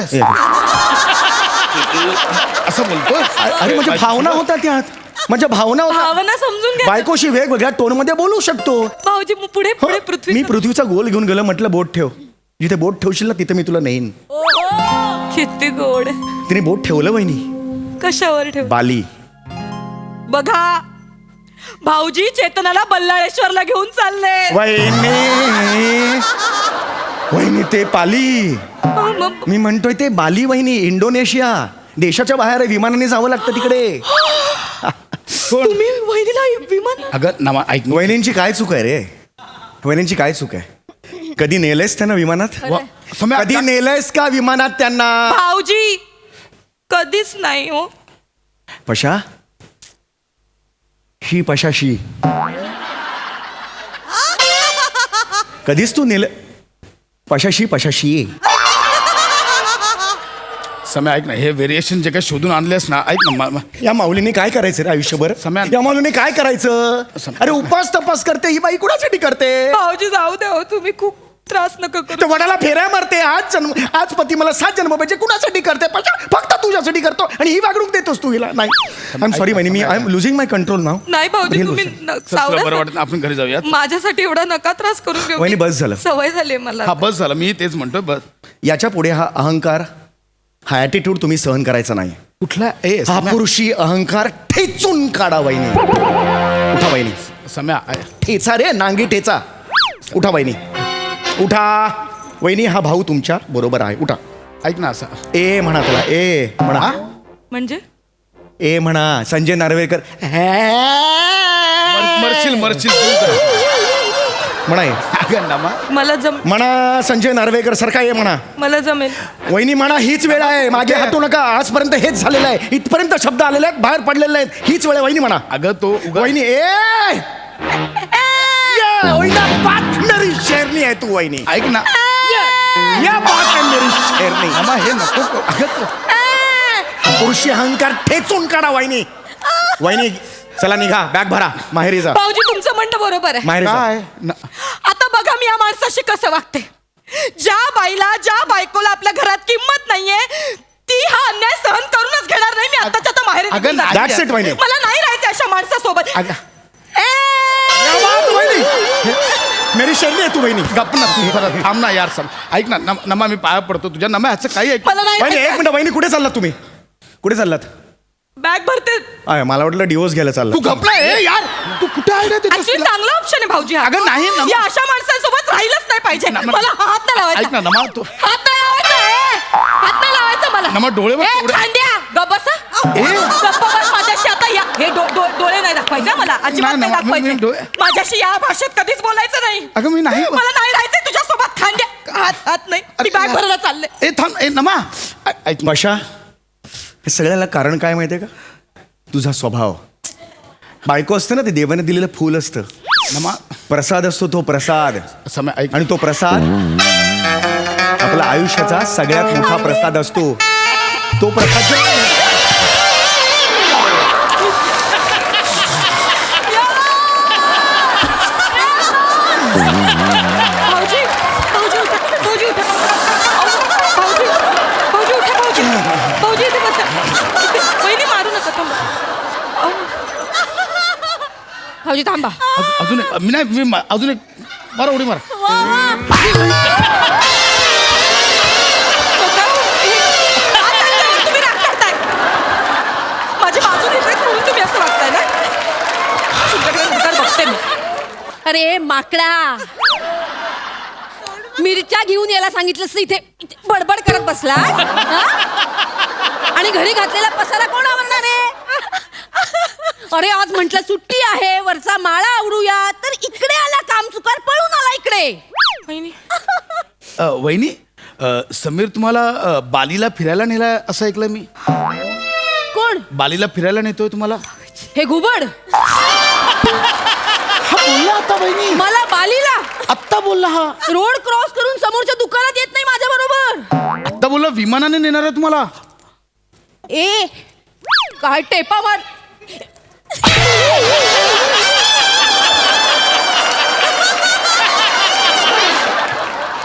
असं बोलतो. अरे माझ्या भावना होत्या त्यात, माझ्या भावना होत्या. भावना समजून घ्या बायकोशी वेगवेगळ्या टोन मध्ये बोलू शकतो. भाऊजी. मग पुढे पुढे पृथ्वी. मी पृथ्वीचा गोल घेऊन गेलो. म्हटलं बोट ठेव, जिथे बोट ठेवशील ना तिथे मी तुला नेईन. किती गोड. तिने बोट ठेवलं वहिनी. कशावर ठेव? बाली. बघा भाऊजी चेतनाला बल्लाळेश्वरला घेऊन चालले. वहिनी वहिनी ते पाली. मी म्हणतोय ते बाली वहिनी, इंडोनेशिया. देशाच्या बाहेर आहे, विमानाने जावं लागतं तिकडे. तुम्ही वहिनीला विमान? अगं नमा ऐक. वहिनींची काय चूक आहे रे? वहिनींची काय चूक आहे? कधी नेलंयस त्यांना विमानात? कधी नेलंयस का विमानात त्यांना? भाऊजी कधीच नाही हो. पशा शी पशाशी कधीच तू नेलं? पशाशी पशाशी. सम्या ऐक ना, हे व्हेरिएशन जे काय शोधून आणलेस ना, ऐक ना, या माऊलीने काय करायचं रे आयुष्यभर? सम्या या माऊलीने काय करायचं? अरे उपास तपास करते ही बाई, कुणासाठी करते? भाऊजी जाऊ द्या हो, तुम्ही खूप त्रास नका तर करू. वडाला फेऱ्या मारते. आज पती मला 7 जन्म पाहिजे, कुणासाठी करते? फक्त तुझ्यासाठी करतो आणि ही वागणूक देतोस तू हिला. नाही, आय एम सॉरी वहिनी, I am losing my control now. नाही भाऊजी तुम्ही तुला बरं वाटत आपण घरी जाऊया. माझ्यासाठी एवढा नका त्रास करून घेऊ. वहिनी बस झालं. सवय झाली मला. हा बस झालं, मी तेच म्हणतोय बस. याच्या पुढे हा अहंकार, हा ॲटिट्यूड तुम्ही सहन करायचा नाही. कुठला हा पुरुषी अहंकार ठेचून काढा वहिनी. उठा वहिनी. सम्या ठेचा रे, नांगी ठेचा. उठा वहिनी, उठा वहिनी. हा भाऊ तुमच्या बरोबर आहे. उठा. ऐक ना, असं ए म्हणा त्याला, ए म्हणा. म्हणजे ए म्हणा. संजय नार्वेकर मरशील म्हणा. मला म्हणा संजय नार्वेकर सारखा ये म्हणा. मला जमेल. वहिनी म्हणा हीच वेळ आहे, मागे हटू नका. आजपर्यंत हेच झालेलं आहे, इथपर्यंत शब्द आलेले आहेत, बाहेर पडलेले आहेत. हीच वेळ आहे वहिनी म्हणा. अगं तो वहिनी मेरी शेरनी आहे तू वहिनी. ऐक ना, या बात है मेरी शेरनी. नमा हे नको. अगं पुरुषी अहंकार ठेचून काढा वहिनी. वहिनी चला निघा, बॅग भरा, माहेरी जा. भाऊजी तुमचं म्हणणं बरोबर आहे. माहेरी जा. काय आता बघा मी या माणसाशी कसं वागते. ज्या बायकोला आपल्या घरात किंमत नाहीये, ती हा अन्याय सहन करूनच घेणार नाही. मी आताच्या आता माहेरी निघून जाते. That's it, वहिनी. मला नाही राहायचं अशा माणसासोबत. या बात वहिनी. मेरी शेरनी आहे तू वहिनी. गप्प ना तू परत थांब ना यार. ऐक ना नमा, मी पाया पडतो तुझ्या. नमा ह्याचं काही ऐक. मला नाही वहिनी एक राहायचं. मिनिट वहिनी, कुठे चालला तुम्ही? कुठे चाललात बॅग भरते. मला वाटलं डिवोर्स घ्यायला चालला तू घपला यार, तू कुठे आयडिया देतोस Actually तिला? चांगला ऑप्शन आहे भाऊजी हा. अगं नाही नमा. या अशा माणसांसोबत राहिलंच नाही पाहिजे. मला हात नाही लावायचा. ऐक ना नमा, तू हात नाही लावायचा. हात नाही लावायचा मला. नमा, डोळे बघ ए, एवढे. खांद्या, गप्प बसा. गप्प बस माझ्याशी आता या. हे डोळे नाही दाखवायचे मला. अजिबात नाही, नाही मी दाखवायचे. डोळे- माझ्याशी या भाषेत कधीच बोलायचं नाही. अगं मी नाही. मला नाही राहायचंय तुझ्यासोबत. खांद्या, हात नाही. मी बॅग भरायला चालले. ए थांब, ए नमा, ऐक भाषा हे सगळ्याला कारण काय माहितीये का? तुझा स्वभाव. बायको असते ना, ते देवाने दिलेलं फूल असतं. नमा, प्रसाद असतो तो प्रसाद. समय ऐक. आणि तो प्रसाद आपला आयुष्याचा सगळ्यात मोठा प्रसाद असतो. तो प्रसाद भाऊजी, भाऊजी उठा. भाऊजी उठा. भाऊजी, भाऊजी उठा. भाऊजी, भाऊजी इथे बसा. वहिनी मारू नका. थांबा. भाऊजी थांबा. अजून एक, मी नाही, अजून एक मारा, उडी मारा. तुम्ही राग करताय. माझी बाजू घेताय म्हणून तुम्ही असं वागताय ना. तुमच्याकडे नंतर बघते मी. अरे माकडा, मिरच्या घेऊन यायला सांगितलं इथे इथे बडबड करत बसला आणि घरी घातलेला पसारा कोण आवरणार आहे? अरे आज म्हंटल सुट्टी आहे, वरचा माळा आवरूया, तर इकडे आला काम चुकार, पळून आला इकडे. वहिनी, समीर तुम्हाला बालीला फिरायला नेला असं ऐकलं मी. कोण? बालीला फिरायला नेतोय तुम्हाला. हे घुबड हा बोलला आता वहिनी, मला बालीला आत्ता बोलला हा. रोड क्रॉस करून समोरच्या दुकानात येत नाही माझ्या बरोबर. आत्ता बोलला विमानाने नेणार आहे तुम्हाला. ए काय टेपा मार.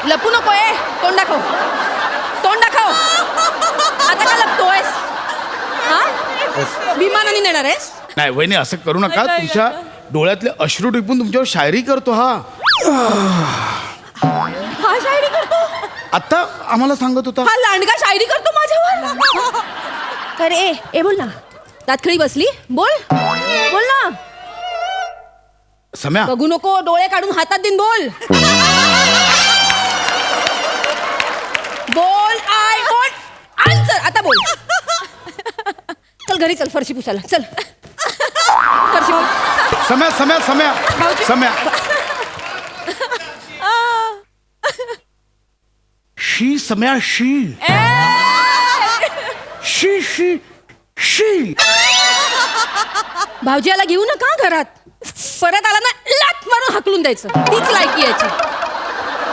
लपू नकोय. तोंड दाखव. तोंड दाखव. आता का लपतोयस? हा? विमानाने नेणार आहेस? नाही वहिनी, असं करू नका. तुमच्या डोळ्यातले अश्रू टिपून तुमच्यावर शायरी करतो हा. हा शायरी करतो? आता आम्हाला सांगत होता. हा लांडगा शायरी करतो माझ्यावर. अरे ए बोल ना. दातखळी बसली. बोल बोल ना. सम्या, बघू नको. डोळे काढून हातात देईन. बोल बोल. I want answer. आता बोल. चल घरी चल, फरशी पुसायला चल. फरशी पुस. सम्या, सम्या, सम्या, सम्या. शी सम्या, शी शी शी शी. भाऊजी याला घेऊ नका घरात. परत आला ना लात मारून हाकलून द्यायचं. तीच लायकी याची.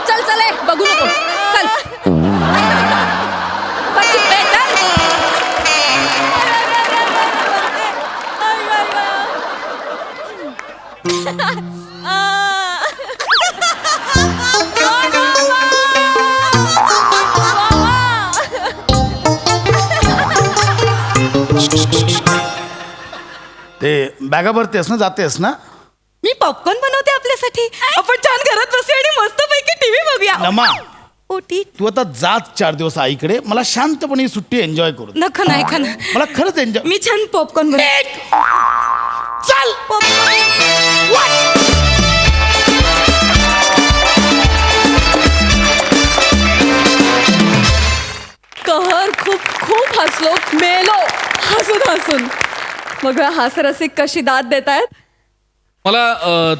चल चल ए, बघू नको. चल फरशी पे, चल. ते बॅगा भरतेस ना, जातेस ना. मी पॉपकॉर्न बनवते आपल्यासाठी. आपण छान घरात बसूया आणि मस्तपैकी टीव्ही बघूया. नमा, ओटी तू आता जात 4 दिवस आईकडे. मला शांतपणे ही सुट्टी एन्जॉय करू दे. नका नाही खाना. मला खरंच एन्जॉय. मी छान पॉपकॉर्न बनवते. चल कहर खूप खूप हसलो. मेलो हसून हसून. मग हास्यरसिक कशी दाद देत आहेत? मला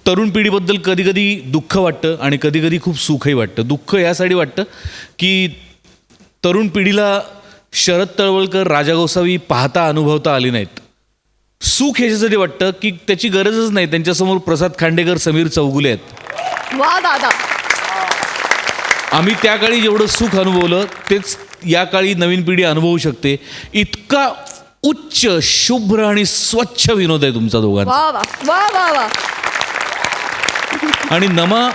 तरुण पिढीबद्दल कधी कधी दुःख वाटतं आणि कधी कधी खूप सुखही वाटतं. दुःख यासाठी वाटतं की तरुण पिढीला शरद तळवळकर, राजा गोसावी पाहता अनुभवता आली नाहीत. सुख याच्यासाठी वाटतं की त्याची गरजच नाही. त्यांच्यासमोर प्रसाद खांडेकर, समीर चौगुले आहेत. वा दादा. आम्ही त्या काळी जेवढं सुख अनुभवलं तेच या काळी नवीन पिढी अनुभवू शकते. इतका उच्च, शुभ्र आणि स्वच्छ विनोद आहे तुमचा दोघांचा. वा वा वा वा वा. आणि नमा,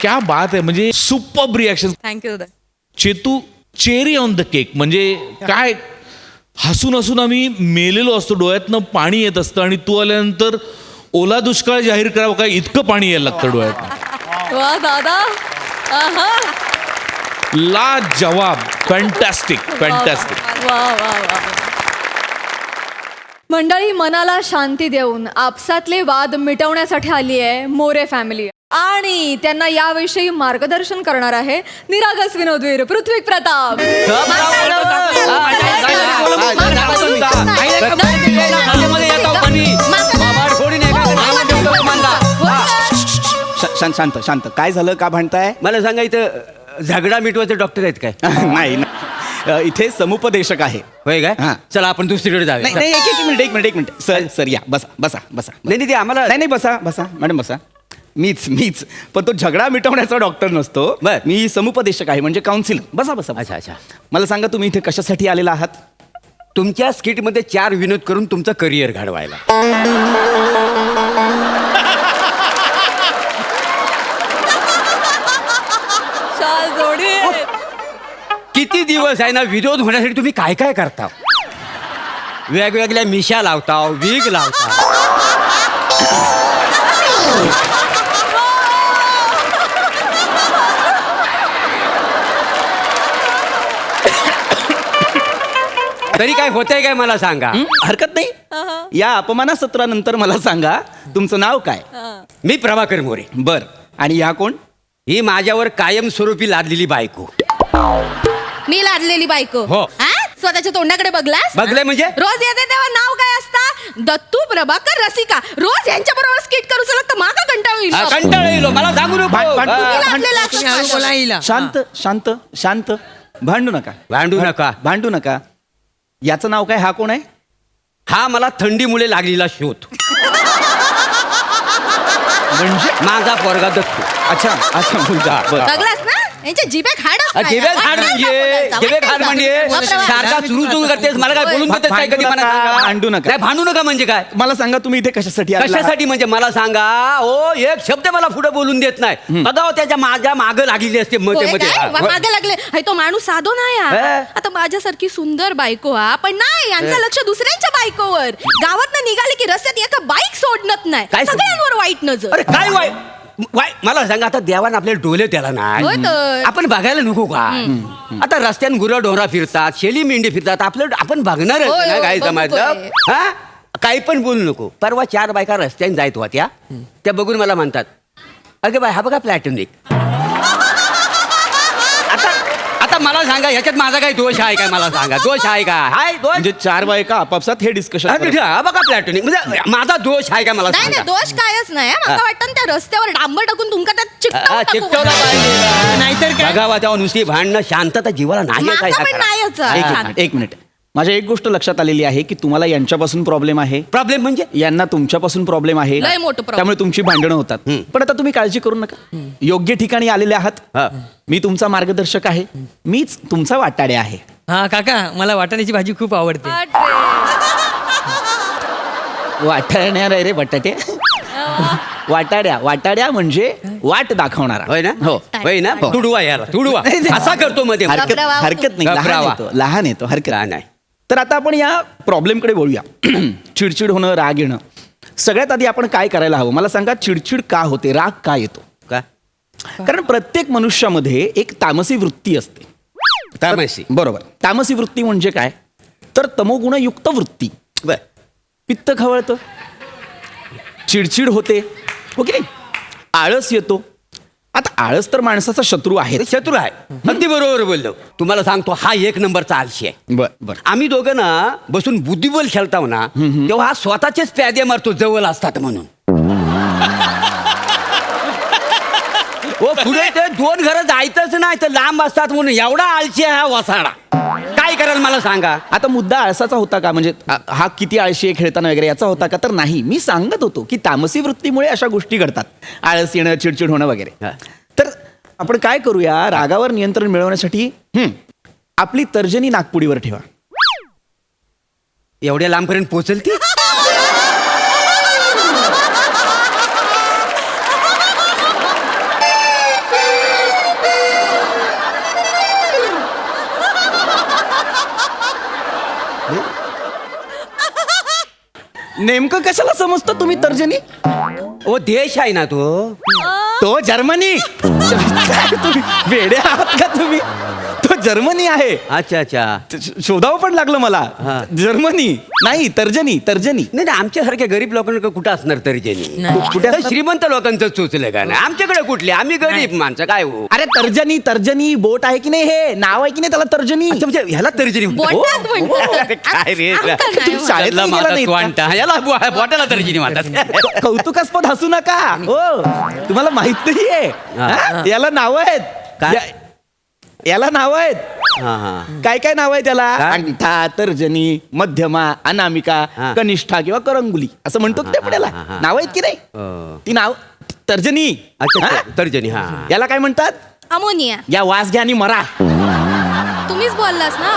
क्या बात आहे. म्हणजे superb reaction. Thank you. Chetu, cherry on the cake. म्हणजे काय हसून हसून आम्ही मेलेलो असतो. डोळ्यातनं पाणी येत असतं आणि तू आल्यानंतर ओला दुष्काळ जाहीर करावं काय इतकं पाणी यायला लागतं डोळ्यात. वा दादा. ला जवाब. Fantastic, fantastic. वा वा वा. मंडळी, मनाला शांती देऊन आपसातले वाद मिटवण्यासाठी आली आहे मोरे फॅमिली आणि त्यांना याविषयी मार्गदर्शन करणार आहे निरागस विनोदवीर पृथ्वी प्रताप. शांत शांत शांत. काय झालं, का भांडताय? मला सांगा, इथं झगडा मिटवायचे डॉक्टर आहेत काय? नाही नाही. इथे समुपदेशक आहे. होय काय? हां. चला आपण दुसरीकडे जाऊया. नाही नाही, एक मिनिट सर सर या, बसा बसा बसा. नाही ते आम्हाला नाही बसा बसा मॅडम बसा. मीच पण तो झगडा मिटवण्याचा डॉक्टर नसतो. बर. मी समुपदेशक आहे, म्हणजे काउन्सिलर. बसा बसा. अच्छा अच्छा. मला सांगा, तुम्ही इथे कशासाठी आलेला आहात? तुमच्या स्किटमध्ये 4 विनोद करून तुमचं करिअर घडवायला. किती दिवस आहे ना, विनोद होण्यासाठी तुम्ही काय काय करता? वेगवेगळ्या मिशा लावता, वीग लावता. तरी काय होतंय काय मला सांगा. हरकत नाही. या अपमाना सत्रानंतर मला सांगा, तुमचं नाव काय? मी प्रभाकर मोरे. बर. आणि या कोण? ही माझ्यावर कायमस्वरूपी लादलेली बायको. मी लादलेली बायको. हो. स्वतःच्या तोंडाकडे बघलास? बघलंय म्हणजे? रोज येते तेव्हा नाव काय असतं? दत्तू, प्रभाकर, रसिका. रोज यांच्या बरोबर स्किट करू चला तर मागा कंटाळू येईल. कंटाळा येईल मला सांगू नको. लादलेला असं शांत शांत शांत. भांडू नका. भांडू नका. याचं नाव काय? हा कोण आहे? हा मला थंडीमुळे लागलेला शोध. म्हणजे माझा पोरगा दत्तू. अच्छा अच्छा मुलगा. बरं. बघलास ना, यांच्या जिभेत हाड असतं. जिभेत हाड म्हणजे सारखा सुरू करतेस. मला काय बोलून देतेस काय कधी? मला भांडू नका. नाही, भांडू नका म्हणजे काय? मला सांगा, तुम्ही इथे कशासाठी आलेला आहात? कशासाठी म्हणजे मला सांगा. ओ, एक शब्द मला पुढे बोलून देत नाही. बघा त्याच्या माझ्या मागं लागलेली असते मागे लागले. तो माणूस साधो नाही हे? आता माझ्यासारखी सुंदर बायको हा, पण नाही यांचं लक्ष दुसऱ्यांच्या बायकोवर. गावात निघाले की रस्त्यात एका बाईक सोडणत नाही. काय सगळ्यांवर वाईट नजर. अरे काय वाय मला सांगा, आता देवानं आपल्याला डोले त्याला होय नाही, तर. आपण बघायला नको का? आता रस्त्यान गुरं डोंगरा फिरतात, शेली मेंढी फिरतात, आपलं आपण बघणार होय, होय, काय बघू समजलं? होय. हा, काही पण बोलू नको. परवा 4 बायका रस्त्याने जायत होत्या. त्या बघून मला म्हणतात, अगे बाय, हा बघा प्लॅटॉनिक. आता मला सांगा, ह्याच्यात माझा काही दोष आहे काय? मला सांगा, दोष आहे का? हाय दोष म्हणजे 4 बायका आपापसात हे डिस्कशन. हा बघा प्लॅटॉनिक, म्हणजे माझा दोष आहे का? मला नाही सांगा. नाही, दोष कायच नाही. मला वाटतं ना, त्या रस्त्यावर डांबर टाकून तुमका त्यात चिकटवला पाहिजे. नाहीतर काय? बघावा तेव्हा नुसती भांडणं, शांतता जीवाला नाही आहे माझा पण काय? नाहीच. एक मिनिट. माझ्या एक गोष्ट लक्षात आलेली आहे की तुम्हाला यांच्यापासून प्रॉब्लेम आहे. प्रॉब्लेम म्हणजे? यांना तुमच्यापासून प्रॉब्लेम आहे. लय मोठं problem. त्यामुळे तुमची भांडणं होतात. पण आता तुम्ही काळजी करू नका. योग्य ठिकाणी आलेले आहात. हा. मी तुमचा मार्गदर्शक आहे. मीच तुमचा वाटाडे आहे. हा काका, मला वाटाण्याची भाजी खूप आवडते. वाटाण्या नाही रे बटाटे. वाटाड्या म्हणजे वाट दाखवणारा. होय ना? हो. होय ना? तुडवा याला, तुडवा असा करतो मध्ये. हरकत नाही. घबरावा. लहान येतो हरकत नाही. तर आता आपण या प्रॉब्लेमकडे बोलूया. चिडचिड होणं, राग येणं. सगळ्यात आधी आपण काय करायला हवं? मला सांगा, चिडचिड का होते, राग का येतो? का? कारण प्रत्येक मनुष्यामध्ये एक तामसी वृत्ती असते. तामसी, बरोबर. तामसी वृत्ती म्हणजे काय? तर तमोगुणयुक्त वृत्ती. बर. पित्त खवळतं, चिडचिड होते, हो की नाही? आळस येतो. आता आळस तर माणसाचा शत्रू आहे. शत्रू आहे, अगदी बरोबर बोललो. तुम्हाला सांगतो, हा 1 नंबरचा आळशी आहे. बर. आम्ही दोघं ना बसून बुद्धिबळ खेळताव ना, तेव्हा हा स्वतःचेच प्यादे मारतो जवळ असतात म्हणून. ओ, पुढे ते 2 घरं जायचंच नाही तर लांब असतात म्हणून एवढा आळशी आहे हा वसाडा. काय कराल मला सांगा? आता मुद्दा आळसाचा होता का? म्हणजे हा किती आळशी आहे खेळताना वगैरे याचा होता का? तर नाही. मी सांगत होतो की तामसी वृत्तीमुळे अशा गोष्टी घडतात. आळस येणं, चिडचिड होणं वगैरे. तर आपण काय करूया? रागावर नियंत्रण मिळवण्यासाठी आपली तर्जनी नागपुडीवर ठेवा. एवढ्या लांबपर्यंत पोहोचल ती? नेमकं कशाला समजतं तुम्ही तर्जनी? ओ, देश आहे ना तो जर्मनी. तुम्ही वेडे आहात का तुम्ही? तो जर्मनी आहे. अच्छा अच्छा. शोधावं पण लागलं मला. जर्मनी नाही, तर्जनी. नाही नाही, आमच्यासारख्या गरीब लोकांकडे कुठं असणार तर्जनी? कुठे तर श्रीमंत लोकांचं चोचलं का नाही? आमच्याकडे कुठले? आम्ही गरीब माणसं काय हो. अरे तर्जनी बोट आहे की नाही, हे नाव आहे की नाही त्याला तर्जनी. अच्छा, म्हणजे ह्याला तर्जनी म्हणतात. बोटात म्हणतात. काय रे तुम्ही शाळेत त्याला गेला मातात नाहीत का? वाटतं. याला बोटाला तर्जनी म्हणतात. कौतुकास्पद हसू नका. हो, तुम्हाला माहित नाहीये. हा? याला नाव आहेत. काय? याला नाव आहेत. हा हा. काय काय नाव आहे त्याला? काय? अंगठा, तर्जनी, मध्यमा, अनामिका, हा. कनिष्ठा किंवा करंगुली असं म्हणतो ते पुढेला. हा. नाव आहेत की नाही? ती नाव तर्जनी. अच्छा हा? तर्जनी. हा. याला काय म्हणतात? अमोनिया. या वास घ्या आणि मरा. तुम्हीच बोललास ना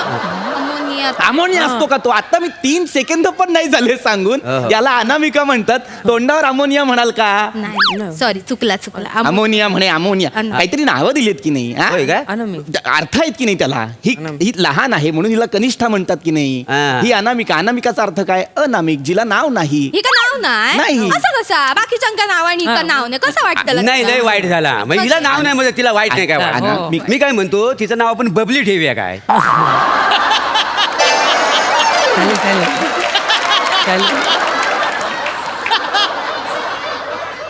अमोनिया. अमोनिया असतो का तो? आता मी 3 सेकंद पण नाही झाले सांगून. याला अनामिका म्हणतात. तोंडावर अमोनिया म्हणाल का? नाही सॉरी, चुकला अमोनिया म्हणे, अमोनिया. काहीतरी नावं दिलीत की नाही? हा? होय काय? अर्थ आहेत की नाही त्याला? ही लहान आहे म्हणून हिला कनिष्ठा म्हणतात की नाही? हा. ही अनामिका. अनामिकाचा अर्थ काय? अनामिक, जिला नाव नाही. ही का नाव नाही. नाही असं कसा बाकीच्या नाव आणि का नाव नाही कसं वाटतं? नाही लय वाईट झाला. म्हणजे हिला नाव नाही म्हणजे तिला वाईट नाही काय वाटत? मी काय म्हणतो, तिचं नाव आपण बबली ठेवूया काय?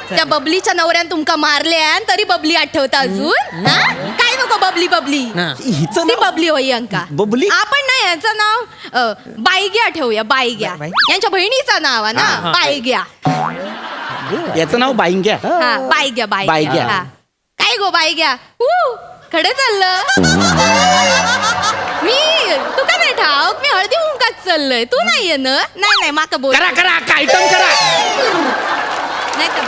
त्या बबलीच्या नवऱ्यान तुमका मारले तरी बबली आठवता अजून? हा? काय नको बबली हिचं ती बबली होई अंका. बबली? आपण नाही यांचं नाव बायग्या ठेवूया. बायग्या यांच्या बहिणीचं नाव आहे ना, बायग्या. याचं नाव बाईंग्या. हा, बायग्या. बायग्या. हा. काय गो बायग्या? खडे चाललं मी. तू का नाही ठाऊक? मी हळदी कुंकात चाललंय. तू नाहीये ना? नाही माका बोल. करा आयटम करा. नाही तर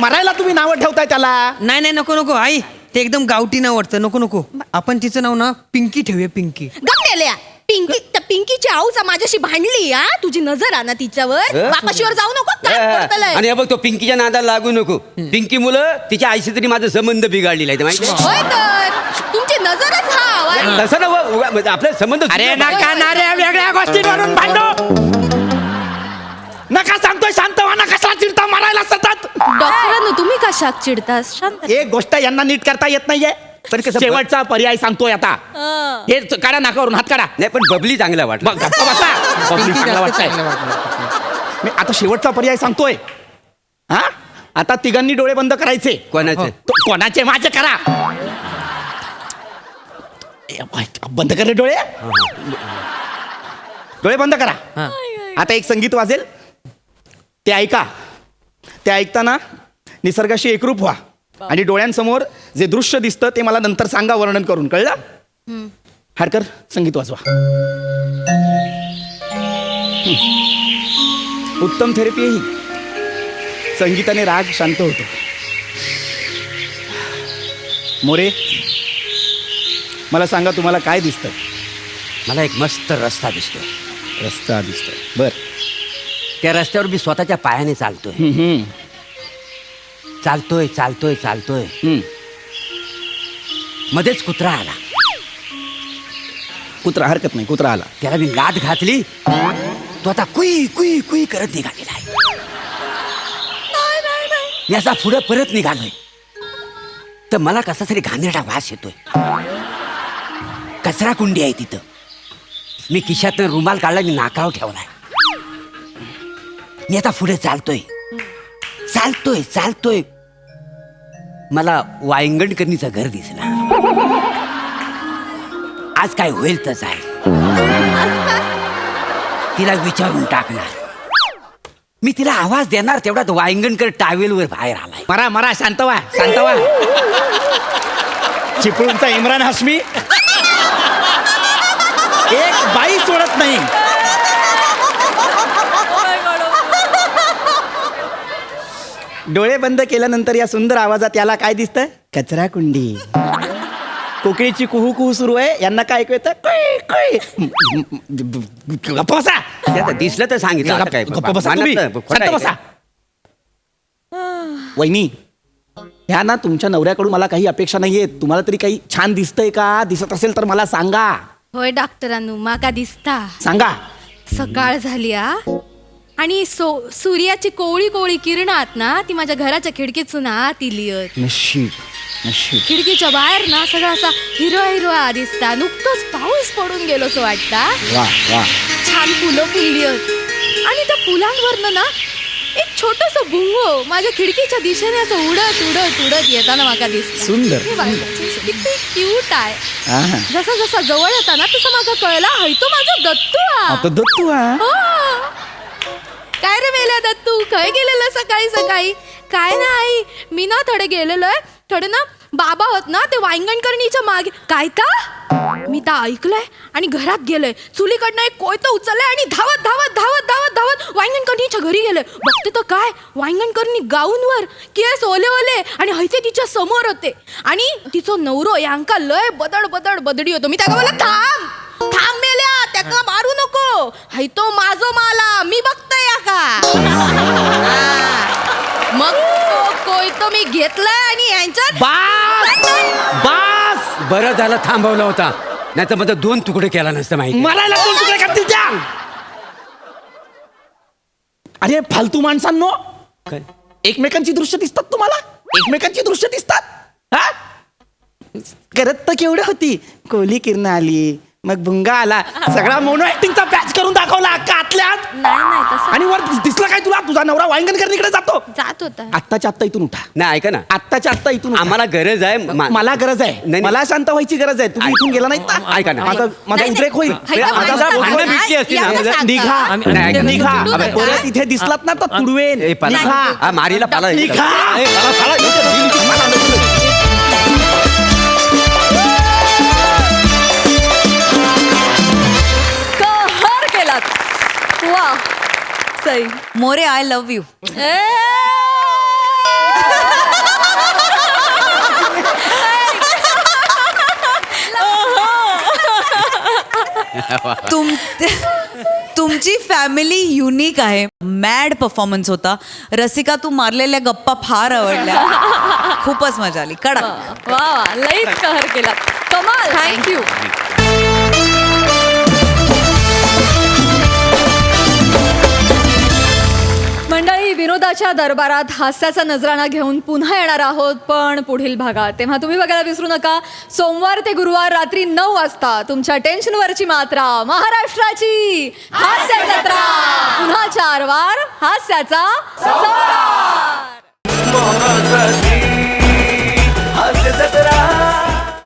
मरायला तुम्ही नावं ठेवताय त्याला? नाही नको आई, ते एकदम गावठी नाव वाटतं. नको आपण तिचं नाव ना पिंकी ठेवूया. पिंकी. गमलेल्या पिंकी. त्या पिंकीची आऊचा माझ्याशी भांडली. तुझी नजर ना तिच्यावर. वापाशीवर जाऊ नको. काय करतलंय? आणि बघ, तो पिंकीच्या नादाला लागू नको. पिंकी मुलं तिच्या आईशी तरी माझा संबंध बिघडलेला आहे माहिती आहे? होय तर तुमची नजरच हा. तसं ना आपले संबंध. अरे नका ना रे, वेगळ्या गोष्टींवरून भांडो. नका सांगतोय, शांत व्हा. नका चिडता मारायला सतत. डॉक्टरांनो तुम्ही का शाक चिडतास? शांत. एक गोष्ट यांना नीट करता येत नाहीये. पण शेवटचा पर्याय सांगतोय आता. हे काढा नाकावरून, हात काढा. नाही पण बबली चांगला वाटला. मग गप्पा बसा. बबली चांगला वाटतंय. मी आता शेवटचा पर्याय सांगतोय. हा, आता तिघांनी डोळे बंद करायचे. कोणाचे? कोणाचे? माझे करा. बंद करे डोळे. डोळे बंद करा. आता एक संगीत वाजेल, ते ऐका. ते ऐकताना निसर्गाशी एकरूप व्हा आणि डोळ्यांसमोर जे दृश्य दिसतं ते मला नंतर सांगा वर्णन करून. कळलं? हाडकर, संगीत वाजवा. उत्तम थेरपी ही. संगीताने राग शांत होतो. मोरे, मला सांगा तुम्हाला काय दिसतं? मला एक मस्त रस्ता दिसतोय. रस्ता दिसतोय. बर. त्या रस्त्यावर मी स्वतःच्या पायाने चालतोय. चालतोय. मध्येच कुत्रा आला. कुत्रा? हरकत नाही, कुत्रा आला. त्याला मी लाद घातली. तो आता कुई कुई कुई करत निघालेला आहे. मी असा पुढे परत निघालोय तर मला कसा तरी घाणेरडा वास येतोय. कचरा कुंडी आहे तिथं. मी खिशात रुमाल काढला, मी नाकावर ठेवलाय. मी आता पुढे चालतोय. मला वायंगणकरणीचं घर दिसलं. आज काय होईल तसं आहे. तिला विचारून टाकणार. मी तिला आवाज देणार तेवढ्यात वायंगणकर टावेलवर बाहेर आलाय. मरा. शांत व्हा. चिपळूणचा इम्रान हाशमी एक बाई सोडत नाही. डोळे बंद केल्यानंतर या सुंदर आवाजात याला काय दिसतं? कचरा कुंडी. कोकिळीची कुहू कुहू सुरू आहे. यांना काय ऐकू येतं? दिसलं तर सांगितलं. वहिनी, ह्या ना तुमच्या नवऱ्याकडून मला काही अपेक्षा नाहीये. तुम्हाला तरी काही छान दिसतंय का? दिसत असेल तर मला सांगा. होय डॉक्टरांनो, माका दिसता. सांगा. सकाळ झाली आणि सूर्याची कोवळी किरणात ना ती माझ्या घराच्या खिडकीतून आत इली. नशीब. खिडकीच्या बाहेर ना सगळं असा हिरवा हिरवा दिसता. नुकतंच पाऊस पडून गेलो असं वाटता. वा वा. छान फुलं फुलली आहेत आणि त्या फुलांवरनं ना एक छोटस बुंगो माझ्या खिडकीच्या दिशेने असं उडत उडत उडत येताना मला दिसत. सुंदर. किती क्यूट आहे. आहा. जसा जसा जवळ येता ना तसं मला कळला हाय तो माझा दत्तू हा. आता दत्तू हा. हो. काय रे मेल्या दत्तू खय गेलेलं सकाळी सकाळी. काय नाही मी ना थोडे गेलेलोय थोडे ना बाबा होत ना ते वांगणकरणीच्या मागे. काय ता मी तर ऐकलंय आणि घरात गेलोय चुलीकडनं एक कोयतं उचललंय आणि धावत धावत धावत धावत धावत वांगणकरणीच्या घरी गेलोय. बघते तर काय वांगणकरणी गाऊनवर केस ओले ओले आणि हैते तिच्या समोर होते आणि तिचं नवरो यांका लय बदड बदड बदडी होतो. मी त्याला बोलला थांब थांब मेल्या त्याका मारू नको हाय तो माझो माला मी बघतोय या का. मग तो कोयतो मी घेतलाय आणि यांच्यात बास बरं झालं थांबवला होता नाही तर माझा 2 तुकडे केला नसतं माहिती. मला 2 तुकडे करतील त्या. अरे फालतू माणसांनो काय? एकमेकांची दृश्य दिसतात तुम्हाला. एकमेकांची दृश्य दिसतात हा. करत तर केवढी होती कोहली किरण आली मग भुंगा आला सगळा मोनो ऍक्टिंगचा पॅच करून दाखवला आतल्यात. नाही तसं आणि वर दिसलं काय तुला तुझा नवरा वांगणकरणीकडे जातो. जात होता. आत्ताच्या आत्ता इथून उठा. नाही ऐका ना आत्ताच्या आत्ता इथून उठा. आम्हाला गरज आहे मला गरज आहे नाही. मला शांत व्हायची गरज आहे. तुम्ही इथून गेला नाही ऐका ना. माझा उद्रेक होईल. माझा भांडणं भेटली असती ना. निघा नाही, ऐका ना. निघा अबे, परत इथे दिसलात ना तर तुडवेन. ए, पाला. निघा. हा, मारीला पाला. निघा. ए, पाला. कहर केलात. वा Sai. More I love you. तुमची फॅमिली युनिक आहे. मॅड परफॉर्मन्स होता. रसिका तू मारलेल्या गप्पा फार आवडल्या. खूपच मजा आली. कडक. वा वा लईच कहर केलात. कमाल. थँक्यू. मंडळी विनोदाच्या दरबारात हास्याचा नजराणा घेऊन पुन्हा येणार आहोत पण पुढील भागात. तेव्हा तुम्ही बघायला विसरू नका सोमवार ते गुरुवार रात्री 9 वाजता तुमच्या टेन्शनवरची मात्रा महाराष्ट्राची हास्य जत्रा. पुन्हा 4 वार हास्याचा संसार.